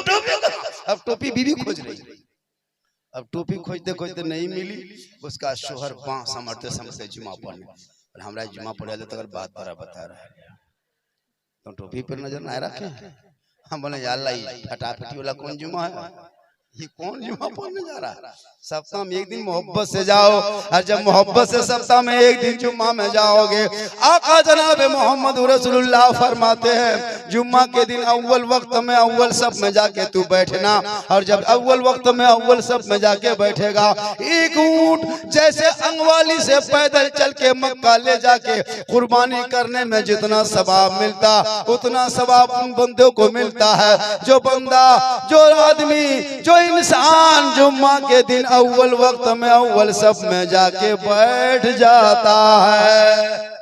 टोपी, अब टोपी बीवी खोज रही। अब टोपी खोजते खोजते नहीं मिली, उसका शोहर बाँ समझते समझते जुमा पढ़ने, और हमारा जुमा पढ़े तो अगर बात बड़ा बता रहा है तो टोपी पर नजर ना रखे। हम बोले यार फटाफटी वाला कौन जुमा है, ये कौन जुमा पढ़ने जा रहा है। सप्ताह में एक दिन मोहब्बत से जाओ, और जब मोहब्बत से सप्ताह में एक दिन जुम्मा में जाओगे, आका जनाब मोहम्मद रसूलुल्लाह फरमाते हैं जुम्मा के दिन अव्वल वक्त में अव्वल सब में जाके तू बैठना, और जब अव्वल वक्त में अव्वल सब में जाके बैठेगा, एक ऊंट जैसे अंगवाली से पैदल चल के मक्का ले जाके कुर्बानी करने में जितना सवाब मिलता उतना सवाब उन बंदों को मिलता है जो बंदा, जो आदमी, जो इंसान जुम्मा के दिन अव्वल वक्त में अव्वल सब में जाके बैठ जाता है।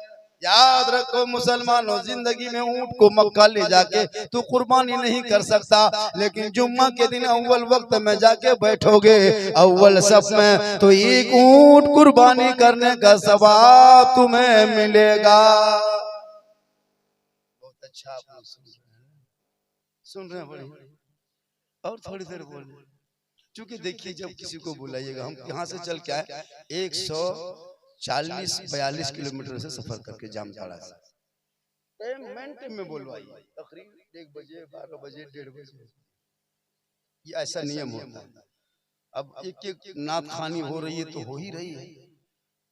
याद रखो मुसलमानों, जिंदगी में ऊंट को मक्का ले जाके तू कुर्बानी नहीं कर सकता, लेकिन जुम्मा के दिन अव्वल वक्त में जाके बैठोगे अव्वल सब में, तो एक ऊंट कुर्बानी करने का सवाब तुम्हें मिलेगा। बहुत अच्छा आप सुन रहे हैं, और थोड़ी देर बोल, क्योंकि देखिए जब किसी को बुलाइएगा, हम यहाँ से चल के आए 140-42 किलोमीटर से सफर करके जामताड़ा से, टाइम में बोलवाइए, तकरीबन 1 बजे 12 बजे 1:30 बजे, ये ऐसा नियम होता है। अब एक एक नात खानी हो रही है तो हो ही रही है,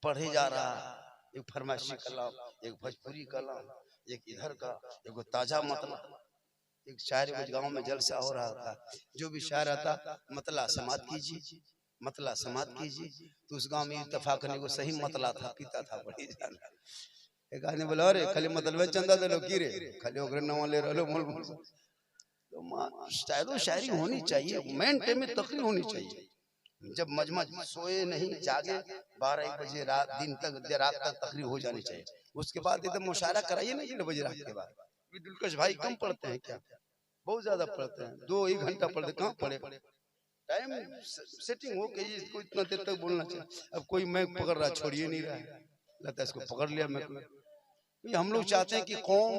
पढ़े जा रहा, एक फरमाइशी कलाम, एक भोजपुरी कलाम, एक इधर का, एक ताजा मतलब, एक शायर कुछ गांव में जलसा हो रहा था, जो भी शायर आता मतला समात कीजिए, मतला समात कीजिए, तो उस गांव में इत्तेफाक करने को सही मतला था, पीता था बड़ी जान। एक आदमी बोला अरे खाली मतलबे चंदा दे लो की रे, खाली ओकरे नवा ले रहो मोल मोल। तो शायरो शायरी होनी चाहिए, मेन टाइम में तकरीर होनी चाहिए। जब मजमा सोए नहीं जागे 12-1 बजे रात दिन तक रात तक तकरीर हो जानी चाहिए। उसके बाद एकदम मुशायरा कराइए ना 1 बजे रात के बाद। दिलकश भाई कम पढ़ते हैं क्या? बहुत ज्यादा पढ़ते हैं, 2-1 घंटा पढ़ते, कहाँ पढ़े? टाइम सेटिंग हो गई, इसको इतना देर तक बोलना चाहिए। अब कोई मैक पकड़ रहा, छोड़िए नहीं रहा, लगता है इसको पकड़ लिया मैक में। हम लोग चाहते हैं कि कौम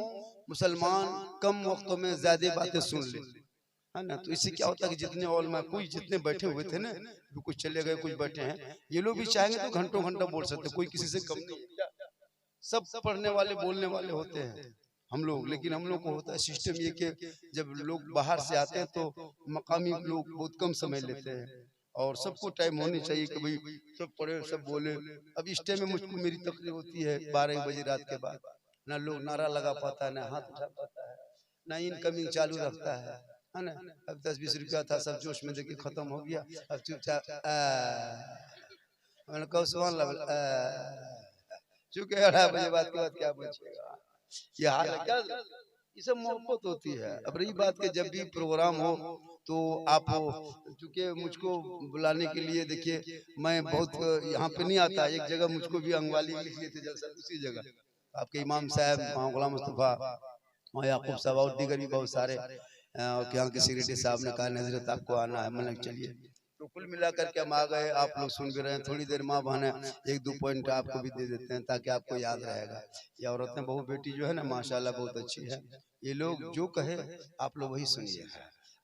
मुसलमान कम वक्तों में ज्यादा बातें सुन ले, है ना। तो इससे क्या होता है कि जितने औलमा कोई जितने बैठे हुए थे ना, कुछ चले गए कुछ बैठे हैं, ये लोग भी चाहेंगे तो घंटों घंटा बोल सकते, कोई किसी से कम नहीं। सब पढ़ने वाले बोलने वाले होते हैं हम लोग, लेकिन हम लोग को होता है सिस्टम ये कि जब लोग बाहर से आते हैं तो मकामी लोग बहुत कम समय लेते हैं, और सबको टाइम होनी चाहिए कि भाई सब पढ़े सब बोले। अब इस टाइम में मुझको मेरी तकलीफ होती है 12-1 बजे रात के बाद, ना लोग नारा लगा पाता है, ना हाथ उठा पाता है, ना इनकमिंग चालू रखता है ना। अब 10-20 रुपया था, सब जोश में देखिए खत्म हो गया। अब चुपचाप मैंने कहा सुभान अल्लाह, चूंकि 2:30 बजे बाद के बाद क्या पूछेगा, ये हाल है क्या? ये सब मोहब्बत होती है। अब रही बात के जब भी प्रोग्राम हो तो आप, चूंकि मुझको बुलाने के लिए देखिए मैं बहुत यहाँ पे नहीं आता, एक जगह मुझको भी अंगवाली लिख लिए थे जलसा, उसी जगह आपके इमाम साहब गुलाम मुस्तफा याकूब साहब और दीगर भी बहुत सारे यहाँ के सेक्रेटरी साहब ने कहा नजरत आपको आना है, मैंने चलिए। तो कुल मिलाकर के हम आ गए, आप लोग सुन भी रहे हैं। थोड़ी देर माँ बहन 1-2 पॉइंट आपको भी दे देते हैं ताकि आपको याद रहेगा। ये औरतें बहू बेटी जो है ना माशाल्लाह बहुत अच्छी है, ये लोग जो कहे आप लोग वही सुनिए।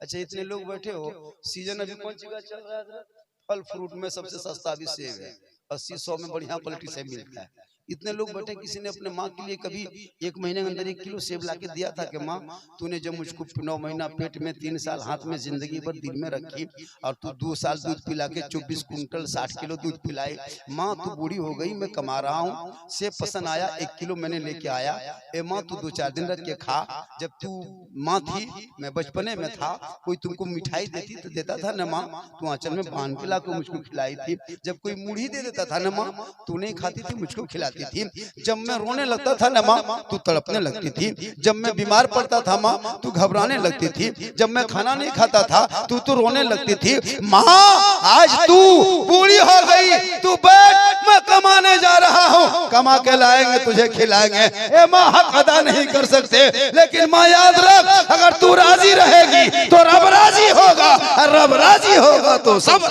अच्छा इतने लोग बैठे हो, सीजन अभी कौन सी का चल रहा है? फल फ्रूट में सबसे सस्ता अभी सेब है, 80-100 में बढ़िया क्वालिटी सेब मिलता है। इतने लोग बैठे, किसी ने अपने माँ के लिए कभी 1 महीने के अंदर 1 किलो सेब लाके दिया था कि माँ तूने जब मुझको 9 महीना पेट में 3 साल हाथ में जिंदगी भर दिल में रखी, और तू 2 साल दूध पिला के 24 कुंटल 60 किलो दूध पिलाई, माँ तू बूढ़ी हो गई, मैं कमा रहा हूँ, सेब पसंद आया 1 किलो मैंने लेके आया, ए माँ तू 2-4 दिन रख के खा। जब तू माँ थी, मैं बचपने में था, कोई तुमको मिठाई देती तो देता था न माँ, तू आंचल में बांध के ला के मुझको खिलाई थी। जब कोई मुढ़ी दे देता था न माँ, तू नहीं खाती थी, मुझको खिलाती थी। जब मैं रोने लगता था ना माँ, तू तड़पने लगती थी। जब मैं बीमार पड़ता था माँ, तू घबराने लगती थी। जब मैं खाना नहीं खाता था तू रोने लगती थी। माँ आज तू बूढ़ी हो गई, तू बैठ, मैं कमाने जा रहा हूँ, कमा के लाएंगे तुझे खिलाएंगे। ए माँ हक अदा नहीं कर सकते, लेकिन माँ याद रख अगर तू राजी रहेगी तो रब राजी होगा, और रब राजी होगा तो सब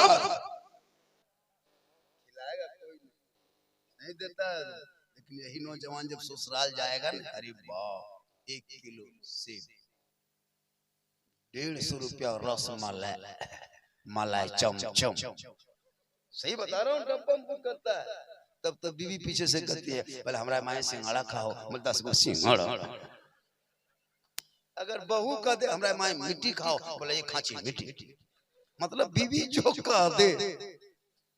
नहीं देता। लेकिन यही नौजवान जब ससुराल जाएगा ना, अरे वाह 1 किलो सेब 150 रुपया रस मलाई चमचम, सही बता रहा हूँ, डब्बा बुक करता है। तब तक बीवी पीछे से कहती है बोले हमारा माए सिंघाड़ा खाओ, बोले 10 गो सिंघाड़ा। अगर बहू कह दे हमारा माए मिट्टी खाओ, बोले ये खाची मिट्टी। मतलब बीवी जो कह दे,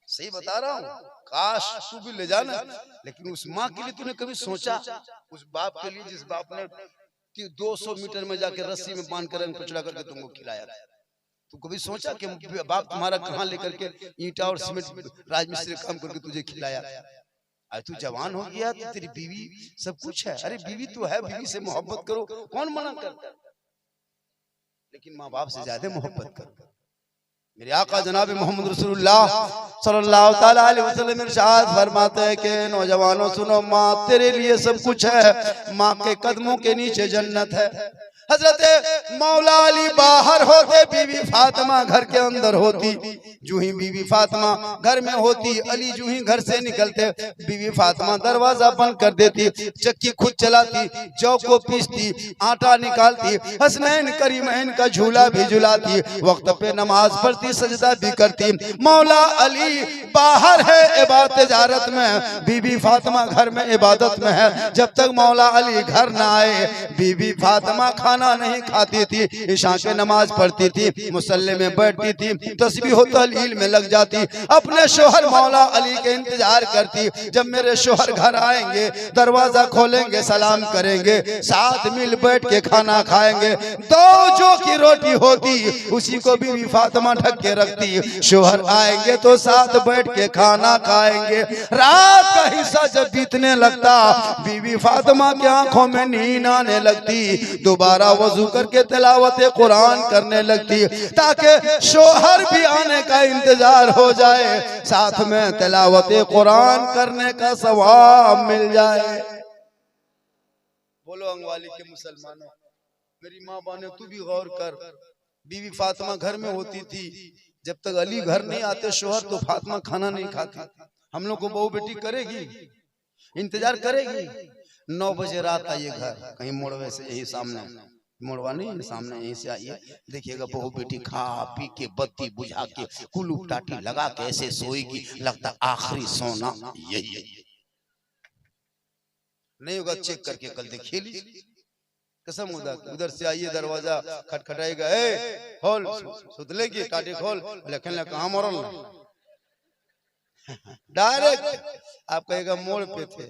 सही बता रहा हूँ। काश तू भी ले जाना, लेकिन उस माँ के लिए तूने कभी सोचा? उस बाप के लिए जिस बाप ने 200 मीटर में जाके रस्सी में बांध कर कुचला करके तुमको खिलाया, तू कभी सोचा कि बाप तुम्हारा कहाँ लेकर के ईंटा और सीमेंट राजमिस्त्री काम करके तुझे खिलाया? आज तू जवान हो गया तो तेरी बीवी सब कुछ है। अरे बीवी तो है, बीवी से मोहब्बत करो, कौन मना करता? लेकिन माँ बाप से ज्यादा मोहब्बत करो। मेरे आका जनाब मोहम्मद रसूलुल्लाह सल्लल्लाहु ताला अलैहि वसल्लम इरशाद फरमाते हैं कि नौजवानों सुनो, माँ तेरे लिए सब कुछ है, माँ के कदमों के नीचे जन्नत है। हजरत मौला अली बाहर होते, बीवी फातिमा घर के अंदर होती। जो ही बीवी फातिमा घर में होती, अली जो ही घर से निकलते, बीवी फातिमा दरवाजा बंद कर देती, चक्की खुद चलाती, जौ को पीसती, आटा निकालती, हसनैन करीमैन का झूला भी झुलाती, वक्त पे नमाज पढ़ती, सजदा भी करती। मौला अली बाहर है इबादत तिजारत में, बीवी फातिमा घर में इबादत में है। जब तक मौला अली घर ना आए, बीवी फातिमा खाना नहीं खाती थी, ईशा के नमाज पढ़ती थी, मुसल्ले में बैठती थी, तस्बीह कलील में लग जाती, अपने शोहर मौला अली के इंतजार करती। जब मेरे शोहर घर आएंगे, दरवाजा खोलेंगे, सलाम करेंगे, साथ मिल बैठ के खाना खाएंगे। दो जो की रोटी होती उसी को बीवी फातिमा ढक के रखती। शोहर आएंगे तो साथ बैठ के खाना खाएंगे। रात का हिस्सा जब बीतने लगता, बीवी फातिमा की आंखों में नींद आने लगती। दोबारा वजू करके तिलावत कुरान करने लगती, ताकि शोहर भी आने का इंतजार हो जाए, साथ में तिलावत कुरान करने का सवाब मिल जाए। बोलो अंगवाली के मुसलमानों, मेरी माँ बहने तू भी गौर कर। बीवी फातिमा घर में होती थी, जब तक अली घर नहीं आते शोहर, तो फातिमा खाना नहीं खाती। हम लोग को बहू बेटी करेगी, इंतजार करेगी। 9 बजे रात आइए घर, कहीं मोड़वे से, यही सामने मोड़वा नहीं, सामने यहीं से आइए, देखिएगा बहू बेटी खा पी के बत्ती बुझा के कुलू टाटी लगा के ऐसे सोएगी, लगता आखिरी सोना यही है। नहीं होगा चेक करके कल देखिए ली कसम उदा। उधर से आइए, दरवाजा खटखटाएगा, ए खोल, सुतले की टाटी खोल, लेकिन कहां मोरल डायरेक्ट आप कहेगा मोड़ पे थे,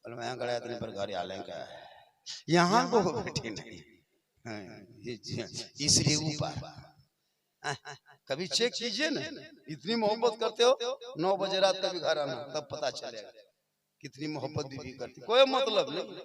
मैं यहाँ गया इतने पर घर आले का यहाँ को बैठे नहीं, इसलिए ऊपर कभी चेक कीजिए ना। इतनी मोहब्बत करते हो, 9 बजे रात कभी घर आना, तब पता चलेगा कितनी मोहब्बत बीवी करती। कोई मतलब नहीं,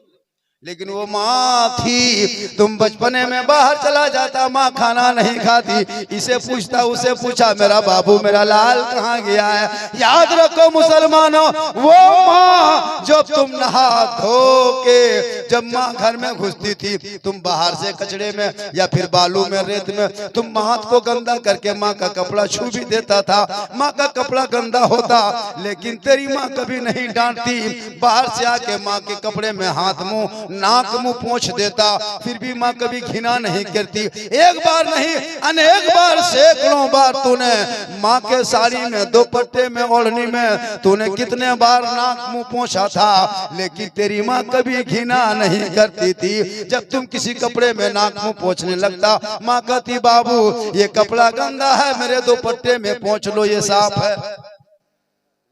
लेकिन वो माँ थी। तुम बचपने में बाहर चला जाता, माँ खाना नहीं खाती, इसे पूछता उसे पूछा, मेरा बाबू मेरा लाल कहाँ गया है। याद रखो मुसलमानों, वो माँ जब तुम नहा धो के, जब माँ घर में घुसती थी, तुम बाहर से कचड़े में या फिर बालू में, रेत में, तुम हाथ को गंदा करके माँ का कपड़ा छू भी देता था। माँ का कपड़ा गंदा होता, लेकिन तेरी माँ कभी नहीं डांटती। बाहर से आके माँ के कपड़े में हाथ मुंह नाक मुंह पोंछ देता, फिर भी माँ कभी घिना नहीं करती। एक बार नहीं, अनेक बार, सैकड़ों बार तूने माँ के साड़ी में, दुपट्टे में, ओढ़नी में तूने कितने बार नाक मुंह पोंछा था, लेकिन तेरी माँ कभी घिना नहीं करती थी। जब तुम किसी कपड़े में नाक मुंह पोंछने लगता, माँ कहती बाबू ये कपड़ा गंदा है, मेरे दुपट्टे में पोंछ लो, ये साफ है।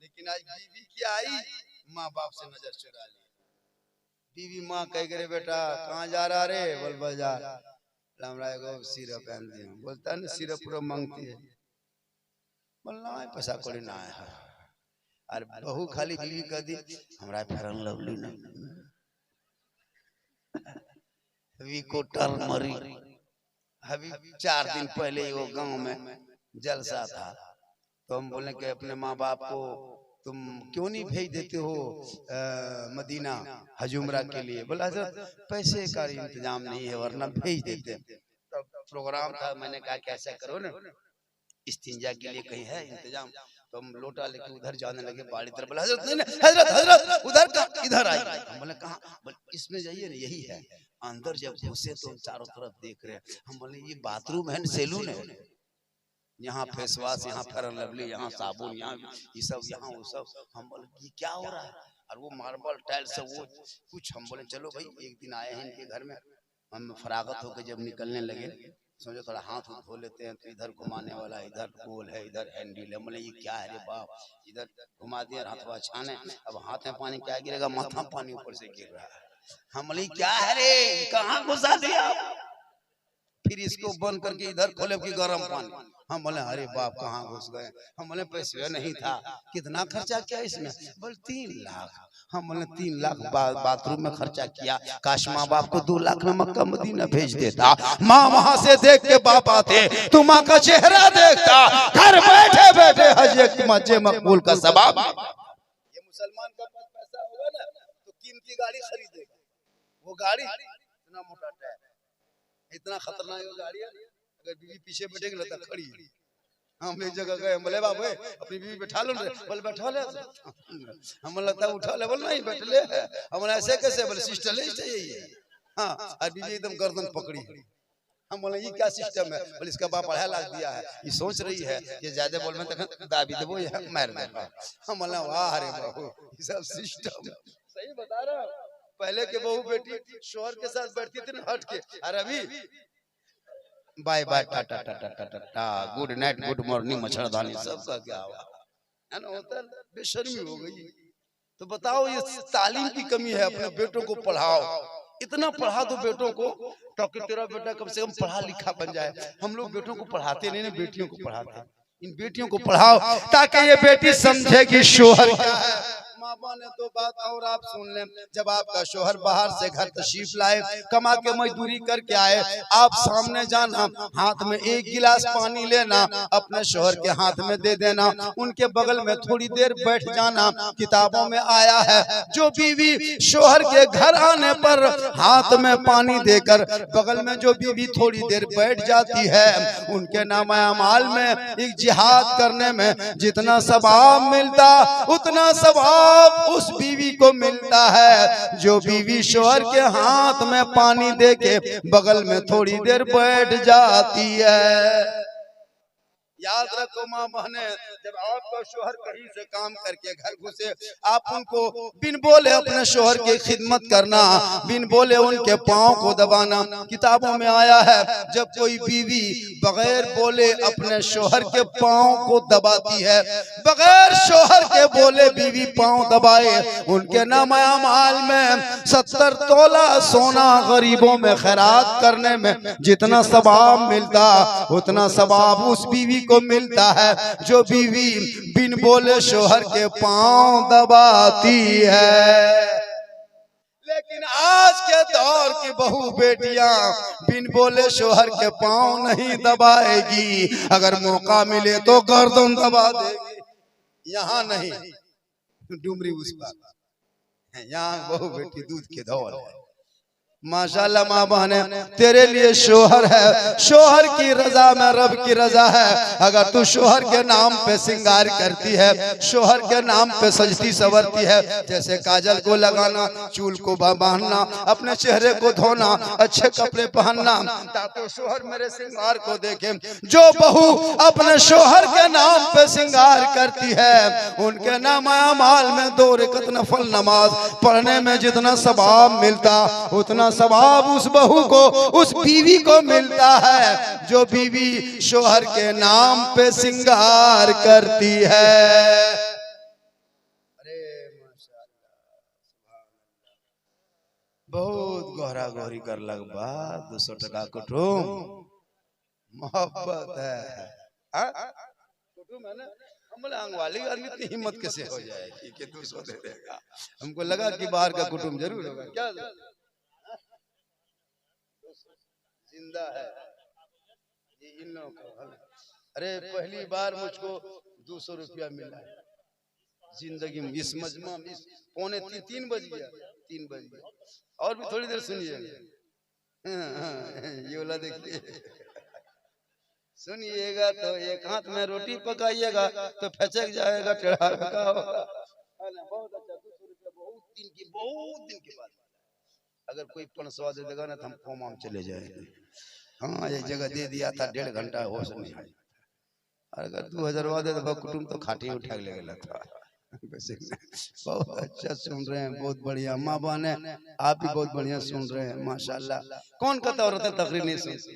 लेकिन आज बीवी क्या आई, माँ बाप से नजर चुरा ली। बीवी माँ कह गए, बेटा कहाँ जा रहा रे, बोल बाजार, हमरा एगो सिरप पहन दिए, बोलता है सिरप पूरा मांगती है, बोलना है पैसा कोड़ी ना है। अरे बहू खाली बीवी कह दी, हमरा फेरन लवली नहीं, वीको टर्मरी। अभी 4 दिन पहले वो गांव में जलसा था, तो हम बोले कि अपने माँ बाप को तुम क्यों नहीं भेज देते हो मदीना हजूमरा के लिए। बोला हजरत पैसे का इंतजाम नहीं है, वरना भेज देते। तब प्रोग्राम था, मैंने कहा कैसा करो ना, इस्तिंजा के लिए कहीं है इंतजाम, तो हम लोटा लेके उधर जाने लगे बाड़ी तरफ। बोला हजरत नहीं, हजरत हजरत उधर का, इधर आई। हम बोले कहाँ, इसमें जाइए ना, यही है। अंदर जब घुसे तो चारों तरफ देख रहे हैं। हम बोले ये बाथरूम है, सैलून है, यहाँ फेस वॉश, यहाँ फेयर लवली, यहाँ साबुन, यहाँ ये सब, यहाँ वो सब। हम बोले ये क्या हो रहा है, और वो मार्बल टाइल से वो कुछ। हम बोले चलो भाई, एक दिन आए हैं इनके घर में, हम फरागत होकर जब निकलने लगे, सोचो थोड़ा हाथ धो लेते हैं, तो इधर घुमाने वाला, इधर गोल है, इधर हैंडल है। बोले ये क्या है रे बाप, इधर घुमा दिया हाथवा छाने, अब हाथ में पानी क्या गिरेगा, माथा पानी ऊपर से गिर रहा है। हम बोले क्या है रे, कहाँ घुसा दिया। फिर इसको बंद करके इधर खोले कि गर्म पानी। हम बोले अरे बाप कहाँ घुस गए। हम बोले पैसे नहीं था, कितना खर्चा किया इसमें, बोले 3 लाख। हम बोले 3 लाख बाथरूम में खर्चा किया, काश माँ बाप को 2 लाख में मक्का मदीना भेज देता, माँ वहां से देख के बाप आते, तू माँ का चेहरा देखता, घर बैठे बैठे हज मजे मकबूल का सवाब। ये मुसलमान का पैसा होगा ना तो कीमती गाड़ी खरीदेगा। वो गाड़ी इतना मोटा टायर, इतना खतरनाक गाड़ी है, अगर बीवी पीछे बैठेगी ना तो खड़ी है। हम एक जगह गए, बोले बाबू अपनी बीवी बैठा लो, बोले बैठा ले। हम लगता है उठा ले, बोले नहीं बैठ ले। हम ऐसे कैसे, बोले सिस्टम यही है। हाँ, और बीवी एकदम गर्दन पकड़ी। हम बोले ये क्या सिस्टम है, बोले इसका बाप 2.5 लाख दिया है, ये सोच रही है ये ज्यादा बोल में तक दाबी देबो या मार देबो। हम बोले वाह रे बाबू, ये सब सिस्टम सही बता रहा। पहले के बहू बेटी शोहर के साथ बैठती थी ना हट के, और अभी बाय बाय टाटा टाटा टाटा टा, गुड नाइट, गुड मॉर्निंग, मच्छरदानी सबका क्या हुआ है ना, होता बेशर्मी हो गई। तो बताओ ये तालीम की कमी है। अपने बेटों को पढ़ाओ, इतना पढ़ा दो बेटों को ताकि तेरा बेटा कम से कम पढ़ा लिखा बन जाए। हम लोग बेटों को पढ़ाते नहीं ना, बेटियों को पढ़ाते। इन बेटियों को पढ़ाओ ताकि ये बेटी समझेगी शोहर क्या है। माँ ने तो बात और आप सुन लें, जब आपका शोहर बाहर से घर तशरीफ लाए, कमा के मजदूरी करके आए, आप सामने जाना, हाथ में एक गिलास पानी लेना, अपने शोहर के हाथ में दे देना, उनके बगल में थोड़ी देर बैठ जाना। किताबों में आया है जो बीवी शोहर के घर आने पर हाथ में पानी देकर बगल में जो बीवी थोड़ी देर बैठ जाती है, उनके नामा अमाल में एक जिहाद करने में जितना सवाब मिलता उतना सवाब उस बीवी को मिलता है जो बीवी शोहर के हाथ में पानी देके बगल में थोड़ी देर बैठ जाती है। याद रखो माँ बहने, जब आपका शोहर कहीं से काम करके घर घुसे, आप उनको बिन बोले अपने शोहर की खिदमत करना, बिन बोले उनके पाँव को दबाना। किताबों में आया है जब कोई बीवी बगैर बोले अपने शोहर के पाँव को दबाती है, बगैर शोहर के बोले बीवी पाँव दबाए, उनके नामा अमाल में 70 तोला सोना गरीबों में खैरात करने में जितना सवाब मिलता उतना सवाब उस बीवी को मिलता है जो बीवी बिन बोले शोहर के पांव दबाती है। लेकिन आज के दौर की बहू बेटियां बिन बोले शोहर के पांव नहीं दबाएगी, अगर मौका मिले तो गर्दन दबा देगी। यहाँ नहीं, डुमरी उस पार, यहाँ बहू बेटी दूध के धौल है। माशाल्लाह माँ बहने, तेरे लिए शोहर है, शोहर की रजा में रब की रजा है। अगर तू शोहर के नाम पे सिंगार करती है, शोहर के नाम पे सजती सवरती है, जैसे काजल को लगाना, चूल को बांधना, अपने चेहरे को धोना, अच्छे कपड़े पहनना, ताकि शोहर मेरे सिंगार को देखे। जो बहू अपने शोहर के नाम पे सिंगार करती है, उनके नाम अमाल में 2 रकात नफल नमाज पढ़ने में जितना सवाब मिलता उतना सवाब उस बहू को, उस बीवी को मिलता है जो बीवी शोहर के नाम पे सिंगार करती है। अरे माशाअल्लाह, बहुत गहरा गहरी कर लग बा 200 टका कुटुम मोहब्बत है। कुटुम है ना, हम वाली आदमी इतनी हिम्मत कैसे हो जाएगी कि 200 दे देगा। हमको लगा कि बाहर का कुटुम जरूर होगा, क्या जिंदा है ये इन लोगों का। अरे पहली बार मुझको 200 रुपया मिला है जिंदगी में, इस मजमा में 2:45 बज गया, 3 बज गया। और भी थोड़ी देर सुनिए, ये वाला देखिए, सुनिएगा तो एक हाथ में रोटी पकाइएगा तो फचक जाएगा, टेढ़ा का होगा। बहुत अच्छा, 200 रुपया बहुत दिन के बाद अगर कोई 500 दे देगा ना तो हम फोम चले जाएंगे। हाँ एक जगह दे दिया था, 1.5 घंटा होश नहीं आया। अगर 2000 दे तो कुटुम तो खाटी उठा ले गया था। बहुत अच्छा सुन रहे हैं, बहुत बढ़िया। माँ बहने आप भी बहुत बढ़िया सुन रहे हैं माशाल्लाह। कौन कहता औरत तकरीर नहीं सुनती,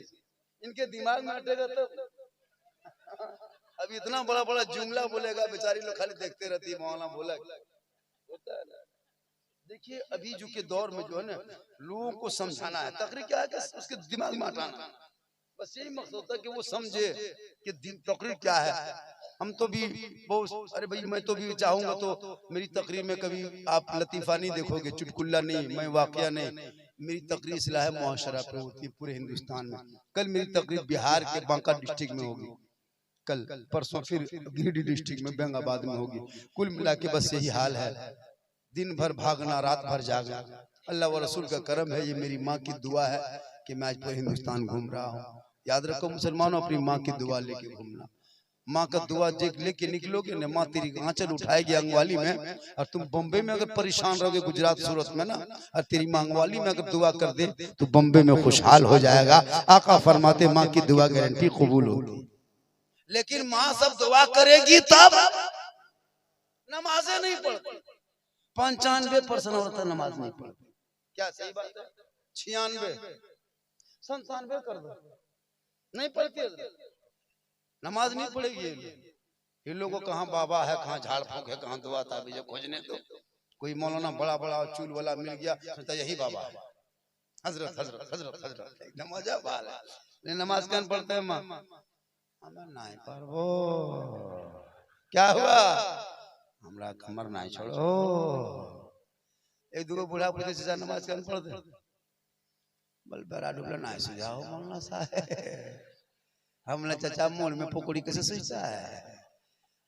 इनके दिमाग में अटेगा तो अभी इतना बड़ा बड़ा जुमला बोलेगा, बेचारी लोग खाली देखते रहती है, मौलाना बोला होता है ना। देखिए अभी जो के दौर में जो है ना, लोगों को समझाना है, तकरीर क्या है कि उसके दिमाग में हटाना, बस यही मकसद होता है कि वो समझे कि तकरीर क्या है। हम तो भी बहुत, अरे भाई मैं तो भी चाहूंगा तो मेरी तकरीर में कभी आप लतीफा नहीं देखोगे, चुटकुल्ला नहीं, मैं वाकया नहीं, मेरी तकरीर इस्लाह मुआशरा पे होती है पूरे हिंदुस्तान में। कल मेरी तकरीर बिहार के बांका डिस्ट्रिक्ट में होगी, कल परसों फिर गिरिडीह डिस्ट्रिक्ट में बेंगाबाद में होगी। कुल मिला के बस यही हाल है, दिन भर भागना, रात भर जागना। अल्लाह व रसूल का करम है, ये मेरी माँ की दुआ है कि मैं आज पूरे हिंदुस्तान घूम रहा हूँ। याद रखो मुसलमानों, अपनी माँ की दुआ लेके घूमना। माँ का दुआ लेके निकलोगे ना, माँ तेरी आंचल उठाएगी अंगवाली में। और तुम बम्बे में अगर परेशान रहोगे, गुजरात सूरत में ना, और तेरी माँ अंगवाली में अगर दुआ कर दे तो बम्बे में खुशहाल हो जाएगा। आका फरमाते माँ की दुआ गारंटी कबूल होगी। लेकिन माँ सब दुआ करेगी तब नमाजें नहीं पढ़ती। 95% औरतें नमाज नहीं पढ़ती। क्या सही बात है? 96 97 कर दो, नहीं पढ़ती नमाज नहीं पढ़ेगी ये लोगों को कहाँ बाबा है, कहाँ झाड़ फूक है, कहाँ दुआ ताबीज खोजने तो कोई मौलाना बड़ा बड़ा चूल वाला मिल गया तो यही बाबा है, हजरत हजरत हजरत हजरत एकदम मजा बाल है। नमाज कौन पढ़ते हैं माँ नहीं पढ़ो क्या हुआ हमरा कमर नहीं छोड़ो। एक दो बूढ़ा पूछे चाचा नमाज कौन पढ़ते बल बड़ा डुबला नहीं सुझाओ मौलाना साहब हमने चाचा मोड़ में पकौड़ी कैसे सोचता है,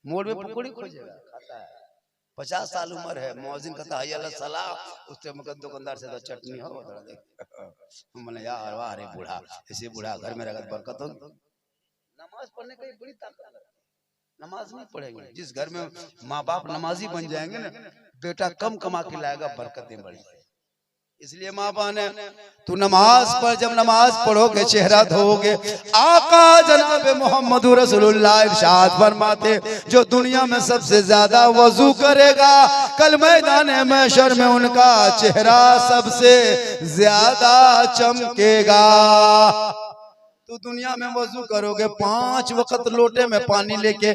मोड़ में पकौड़ी खोजेगा खाता है 50 साल उम्र है मौजिन कहता है अल्लाह सलाह उससे मगर दुकानदार से तो चटनी हो मैंने यार वाह रे बूढ़ा ऐसे बूढ़ा घर में रहकर बरकत हो। नमाज पढ़ने का बड़ी ताकत है, नमाज नहीं पढ़ेंगे जिस घर में माँ बाप नमाजी बन जाएंगे ना बेटा कम कमा के लाएगा बरकतें बढ़ी। इसलिए माँ बहन तू नमाज पढ़, जब नमाज पढ़ोगे चेहरा धोगे आका जनाब मोहम्मद रसूलुल्लाह इरशाद फरमाते जो दुनिया में सबसे ज्यादा वजू करेगा कल मैदान महशर में उनका चेहरा सबसे ज्यादा चमकेगा। तू दुनिया में वजू करोगे 5 वक्त लोटे में पानी लेके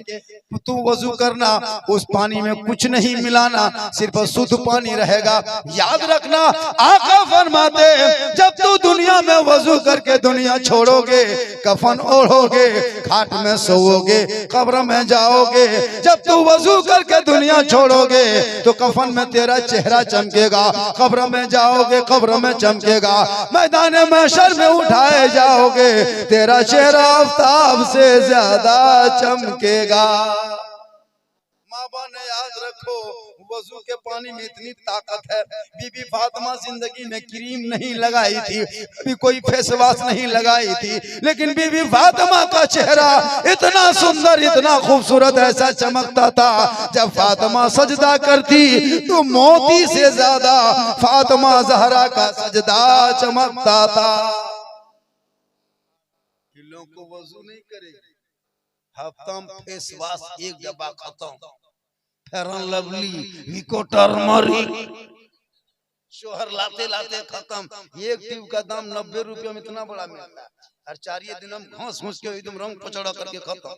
तू वजू करना, उस पानी में कुछ नहीं मिलाना, सिर्फ शुद्ध पानी रहेगा। याद रखना आका फरमाते जब तू दुनिया में वजू करके दुनिया छोड़ोगे कफन ओढ़ोगे खाट में सोओगे कब्र में जाओगे, जब तू वजू करके दुनिया छोड़ोगे तो कफन में तेरा चेहरा चमकेगा, कब्र में जाओगे कब्र में चमकेगा, मैदान महशर में उठाए जाओगे तेरा चेहरा आफताब से ज्यादा चमकेगा। माँ बाप ने याद रखो वजू के पानी में इतनी ताकत है। बीबी फातिमा जिंदगी में क्रीम नहीं लगाई थी, भी कोई फेस वॉश नहीं लगाई थी, लेकिन बीबी फातिमा का चेहरा इतना सुंदर इतना खूबसूरत ऐसा चमकता था जब फातिमा सजदा करती तो मोती से ज्यादा फातिमा ज़हरा का सजदा चमकता था। लोगों को वजू नहीं करेगी हफ्ता में फेस वॉश एक डब्बा खत्म, फेरन लवली विको टर्मरिक शोहर लाते लाते खत्म। एक ट्यूब का दाम 90 रुपया में इतना बड़ा मिलता है और 4 दिन हम घास घूस के एकदम रंग पचड़ा करके खत्म।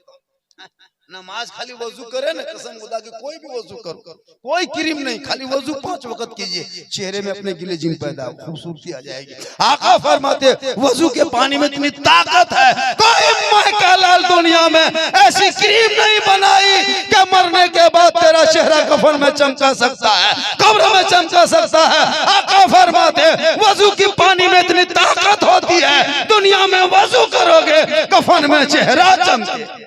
नमाज खाली वजू करे ना कसम खुदा की कोई भी वजू करो कोई क्रीम नहीं खाली वजू 5 वक्त कीजिए चेहरे में अपने गिले जिन पैदा खूबसूरती आ जाएगी। आका फरमाते वजू के पानी में इतनी ताकत है कोई मायका लाल दुनिया में ऐसी क्रीम नहीं बनाई कि मरने के बाद तेरा चेहरा कफन में चमका सकता है कब्र में चमका सकता है। आका फरमाते वजू की पानी में इतनी ताकत होती है दुनिया में वजू करोगे कफन में चेहरा चमके।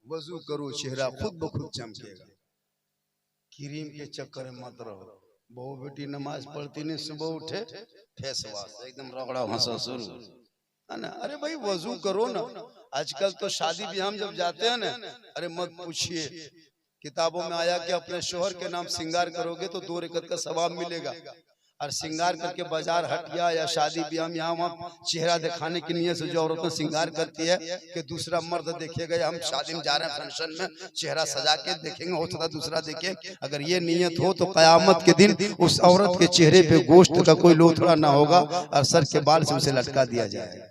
वजू करो चेहरा खुद ब खुद चमकेगा, क्रीम के चक्कर में मत रहो। बहु बेटी नमाज पढ़ती नहीं सुबह उठे फेस वॉश एकदम रगड़ा हंसा शुरू है ना। अरे भाई वजू करो ना। आजकल तो शादी ब्याह में जब जाते हैं ना अरे मत पूछिए किताबों में आया कि अपने शोहर के नाम श्रृंगार करोगे तो 2 रकत का सवाब मिलेगा और श्रृंगार करके बाजार हटिया या शादी ब्याह में यहाँ चेहरा दिखाने की नियत से जो औरतें श्रृंगार करती है कि दूसरा मर्द देखेगा हम शादी में जा रहे हैं फंक्शन में चेहरा सजा के देखेंगे हो सकता दूसरा देखे, अगर ये नियत हो तो कयामत के दिन उस औरत के चेहरे पे गोश्त का कोई लोथड़ा ना होगा और सर के बाल से उसे लटका दिया जाएगा।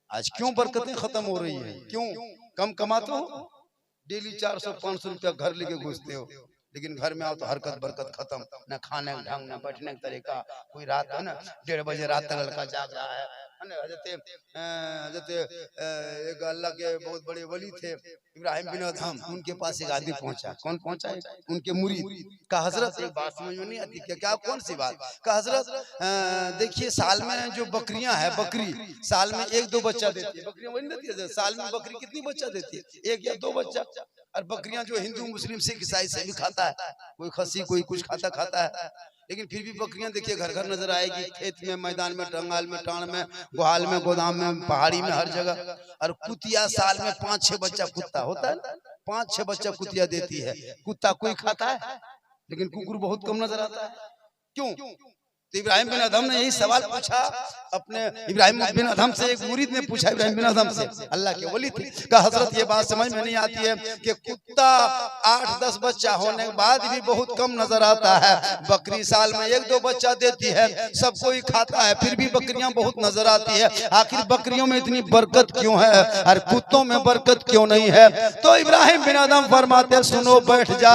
आज क्यों बरकतें खत्म हो रही है, क्यों कम कमाते हो डेली 400-500 रुपया घर लेके घुसते हो लेकिन घर में आओ तो हरकत बरकत खत्म, न खाने का ढंग न बैठने का तरीका। कोई रात है ना 1:30 बजे रात तक लड़का जाग रहा है ना। हजरत एक अल्लाह के बहुत बड़े वली थे इब्राहिम बिन अदहम, उनके पास एक आदमी पहुंचा। कौन पहुंचा है? उनके मुरीद का हजरत एक बात समझ में नहीं आती क्या कौन सी बात का हजरत देखिए साल में जो बकरियां है बकरी साल में 1-2 बच्चा देती है, बकरियां वही देती है साल में बकरी कितनी बच्चा देती है 1 या 2 बच्चा। और बकरियां जो हिंदू मुस्लिम सिख ईसाई से भी खाता है, कोई खस्सी कोई कुछ खाता है, लेकिन फिर भी बकरियां देखिए घर घर नजर आएगी, खेत में मैदान में टंगाल में टाण में गुहाल में गोदाम में पहाड़ी में हर जगह। और कुतिया साल में 5-6 बच्चा कुत्ता होता है, 5-6 बच्चा कुतिया देती है। कुत्ता कोई खाता है लेकिन कुकुर बहुत कम नजर आता है। क्यों? तो इब्राहिम बिन अदहम ने यही सवाल पूछा अपने इब्राहिम बिन अदहम से। एक मुरीद ने पूछा इब्राहिम बिन अदहम से, अल्लाह के वली थे, कहा हजरत ये बात समझ में नहीं आती है कि कुत्ता 8-10 बच्चा होने के बाद भी बहुत कम नजर आता है, बकरी साल में 1-2 बच्चा देती है, सब कोई खाता है, फिर भी बकरियां बहुत नजर आती है, आखिर बकरियों में इतनी बरकत क्यों है और कुत्तों में बरकत क्यों नहीं है? तो इब्राहिम बिन अदहम फरमाते सुनो बैठ जा,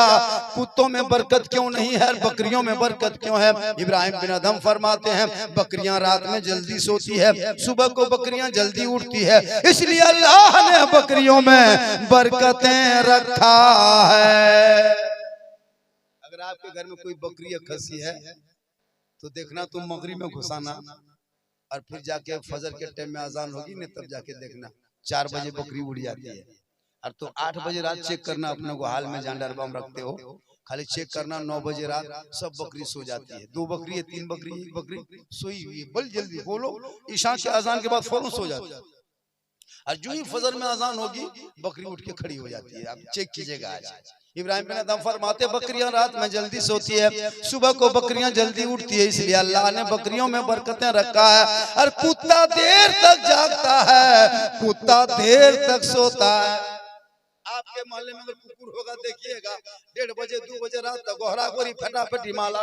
कुत्तों में बरकत क्यों नहीं है, बकरियों में बरकत क्यों है? इब्राहिम बिन अदहम फरमाते हैं बकरियां रात में जल्दी सोती है, सुबह को बकरियां जल्दी उठती है, इसलिए अल्लाह ने बकरियों में बरकतें रखा है। अगर आपके घर में कोई बकरी या खस्सी है तो देखना तुम मगरिब में घुसाना और फिर जाके फजर के टाइम में अजान होगी ना तब जाके देखना 4 बजे बकरी उड़ जाती है, और तो 8 बजे रात चेक करना अपने को हाल में जानवर बम रखते हो, खाली चेक करना 9 बजे रात सब बकरी सो जाती है, 2 बकरी है, 3 बकरी, 1 बकरी सोई हुई है, बल जल्दी बोलो ईशा के अजान के बाद फौरन सो जाती है, और जो ही फजर में अजान होगी बकरी उठ के खड़ी हो जाती है। आप चेक कीजिएगा आज। इब्राहिम बिन अदहम फरमाते बकरियां रात में जल्दी सोती है, सुबह को बकरियां जल्दी उठती है, इसलिए अल्लाह ने बकरियों में बरकतें रखा है। और कुत्ता देर तक जागता है, कुत्ता देर तक सोता है। आपके मोहल्ले में अगर कुकुर होगा देखिएगा 1:30 बजे 2 बजे रात तक गोहरा गोरी फटाफटी माला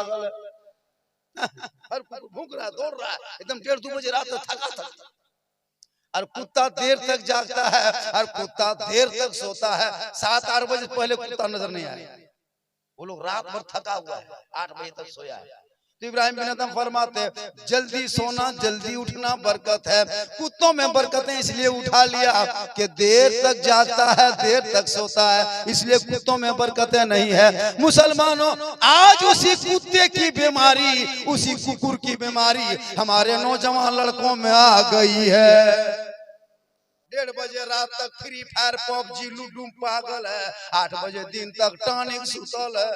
हर कुकुर भूख रहा है, दौड़ रहा है, एकदम 1:30-2 बजे रात तक थका था। और कुत्ता देर तक जागता है और कुत्ता देर तक सोता है, 7-8 बजे पहले कुत्ता नजर नहीं आया, वो लोग रात भर थका हुआ है, 8 बजे तक सोया है। तो इब्राहिम बिन अदहम फरमाते जल्दी सोना जल्दी उठना बरकत है, कुत्तों में बरकतें इसलिए उठा लिया कि देर तक जागता है देर तक सोता है, इसलिए कुत्तों में बरकतें नहीं है। मुसलमानों आज उसी कुत्ते की बीमारी, उसी कुकुर की बीमारी हमारे नौजवान लड़कों में आ गई है। 1:30 बजे रात तक फ्री फायर पबजी लूडो पागल है, 8 बजे दिन तक टॉनिक सुतल है,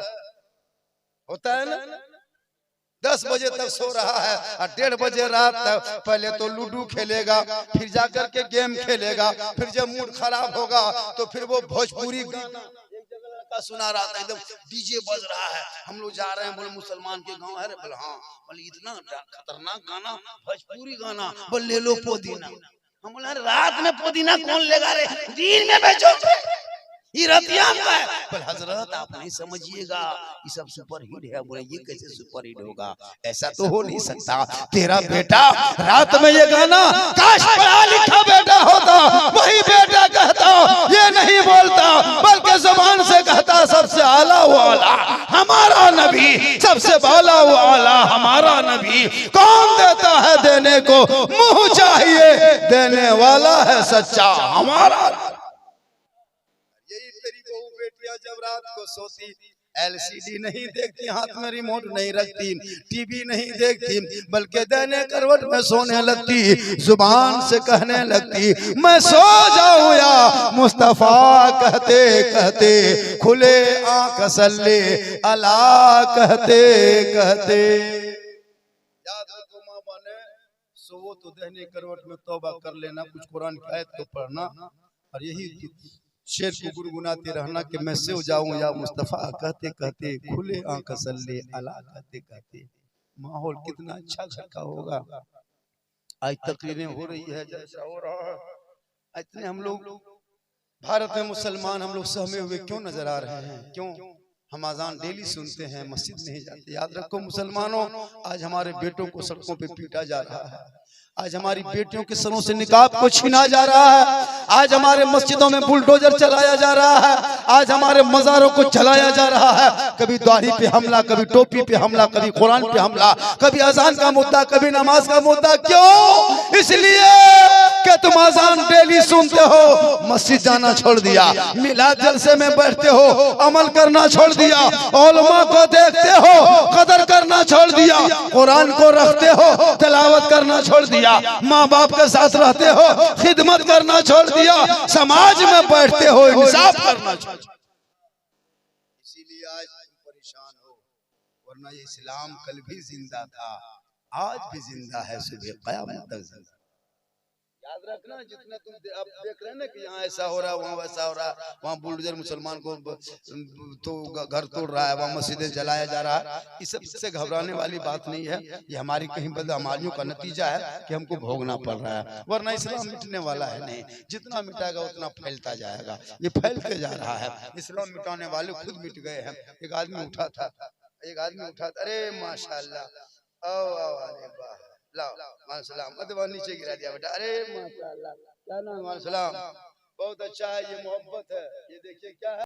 होता है ना, 10 बजे तक सो रहा है और 1:30 बजे रात तक पहले तो लूडो खेलेगा, फिर जाकर के गेम खेलेगा, फिर जब मूड खराब होगा तो फिर वो भोजपुरी गाना एक जगह का सुना रहा था, एकदम डीजे बज रहा है, हम लोग जा रहे हैं, बोले मुसलमान के गांव है रे, बोले हाँ, बोले इतना खतरनाक गाना भोजपुरी गाना, बोले ले लो पुदीना, हम बोले रात में पुदीना कौन लेगा रे, दिन में बेचो ये रतिया का है। बोले हजरत आप नहीं समझिएगा ये सब सुपर हिट है, बोले ये कैसे सुपर हिट होगा, ऐसा तो हो नहीं सकता, तेरा बेटा रात में ये गाना काश पढ़ा लिखा बेटा होता वही बेटा कहता, ये नहीं बोलता बल्कि जुबान से कहता सबसे आला वाला हमारा नबी, सबसे बाला वाला हमारा नबी, कौन देता है देने को मुंह चाहिए, देने वाला है सच्चा हमारा। जब रात को सोती एलसीडी नहीं देखती, हाथ में रिमोट नहीं रखती, टीवी नहीं देखती, बल्कि दाहिने करवट में सोने लगती, जुबान से कहने लगती मैं सो जाऊं या मुस्तफा कहते कहते, खुले आंख सल्ले अला कहते कहते। याद रखो मां बने सो तो दाहिने करवट में तौबा कर लेना, कुछ कुरान की आयत को पढ़ना और यही शेर को गुनगुनाते रहना कि मैं सो जाऊं या मुस्तफा कहते कहते, खुले आंख सल्ले अला कहते कहते। माहौल कितना अच्छा घर का होगा। आज तकरीरें हो रही है जैसा हो रहा है, इतने हम लोग भारत में मुसलमान हम लोग सहमे हुए क्यों नजर आ रहे हैं? क्यों? हम अजान डेली सुनते हैं, मस्जिद नहीं जाते। याद रखो मुसलमानों, आज हमारे बेटों को सड़कों पे पीटा जा रहा है, आज हमारी बेटियों के सरों से निकाब को छीना जा रहा है, आज हमारे मस्जिदों में बुलडोजर चलाया जा रहा है, आज हमारे मज़ारों को जलाया जा रहा है, कभी दाढ़ी पे हमला, कभी टोपी पे हमला, कभी कुरान पे हमला, कभी अजान का मुद्दा, कभी नमाज का मुद्दा। क्यों? इसलिए कि तुम अजान डेली सुनते हो, मस्जिद जाना छोड़ दिया, मिलाद जलसे में बैठते हो, अमल करना छोड़ दिया, उलमा को देखते हो, कदर करना छोड़ दिया, कुरान को रखते हो, तिलावत करना छोड़ दिया, माँ बाप के साथ रहते हो, खिदमत करना छोड़ दिया, समाज में बैठते हो, इंसाफ करना छोड़ दिया। इसीलिए आज तुम परेशान हो, वरना ये इस्लाम कल भी जिंदा था, आज भी जिंदा है, सुबह क़यामत तक जिंदा। याद रखना, जितना तुम आप देख रहे हैं ना कि यहाँ ऐसा हो रहा है, वहाँ वैसा हो रहा है, वहाँ बुलडोजर मुसलमान को तो घर तोड़ रहा है, वहाँ मस्जिदें जलाया जा रहा है, इस सब से घबराने वाली बात नहीं है। ये हमारी कहीं बदअमालियों का नतीजा है कि हमको भोगना पड़ रहा है, वरना इस्लाम मिटने वाला है नहीं। जितना मिटाएगा उतना फैलता जाएगा, ये फैलते जा रहा है। इस्लाम मिटाने वाले खुद मिट गए हैं। एक आदमी उठा था, अरे माशाल्लाह, आओ आओ, अरे वाह, लाओ माशाल्लाह, मत नीचे गिरा दिया बेटा, अरे माशाल्लाह, क्या नाम, माशाल्लाह, बहुत अच्छा है, ये मोहब्बत है। ये देखिए क्या है।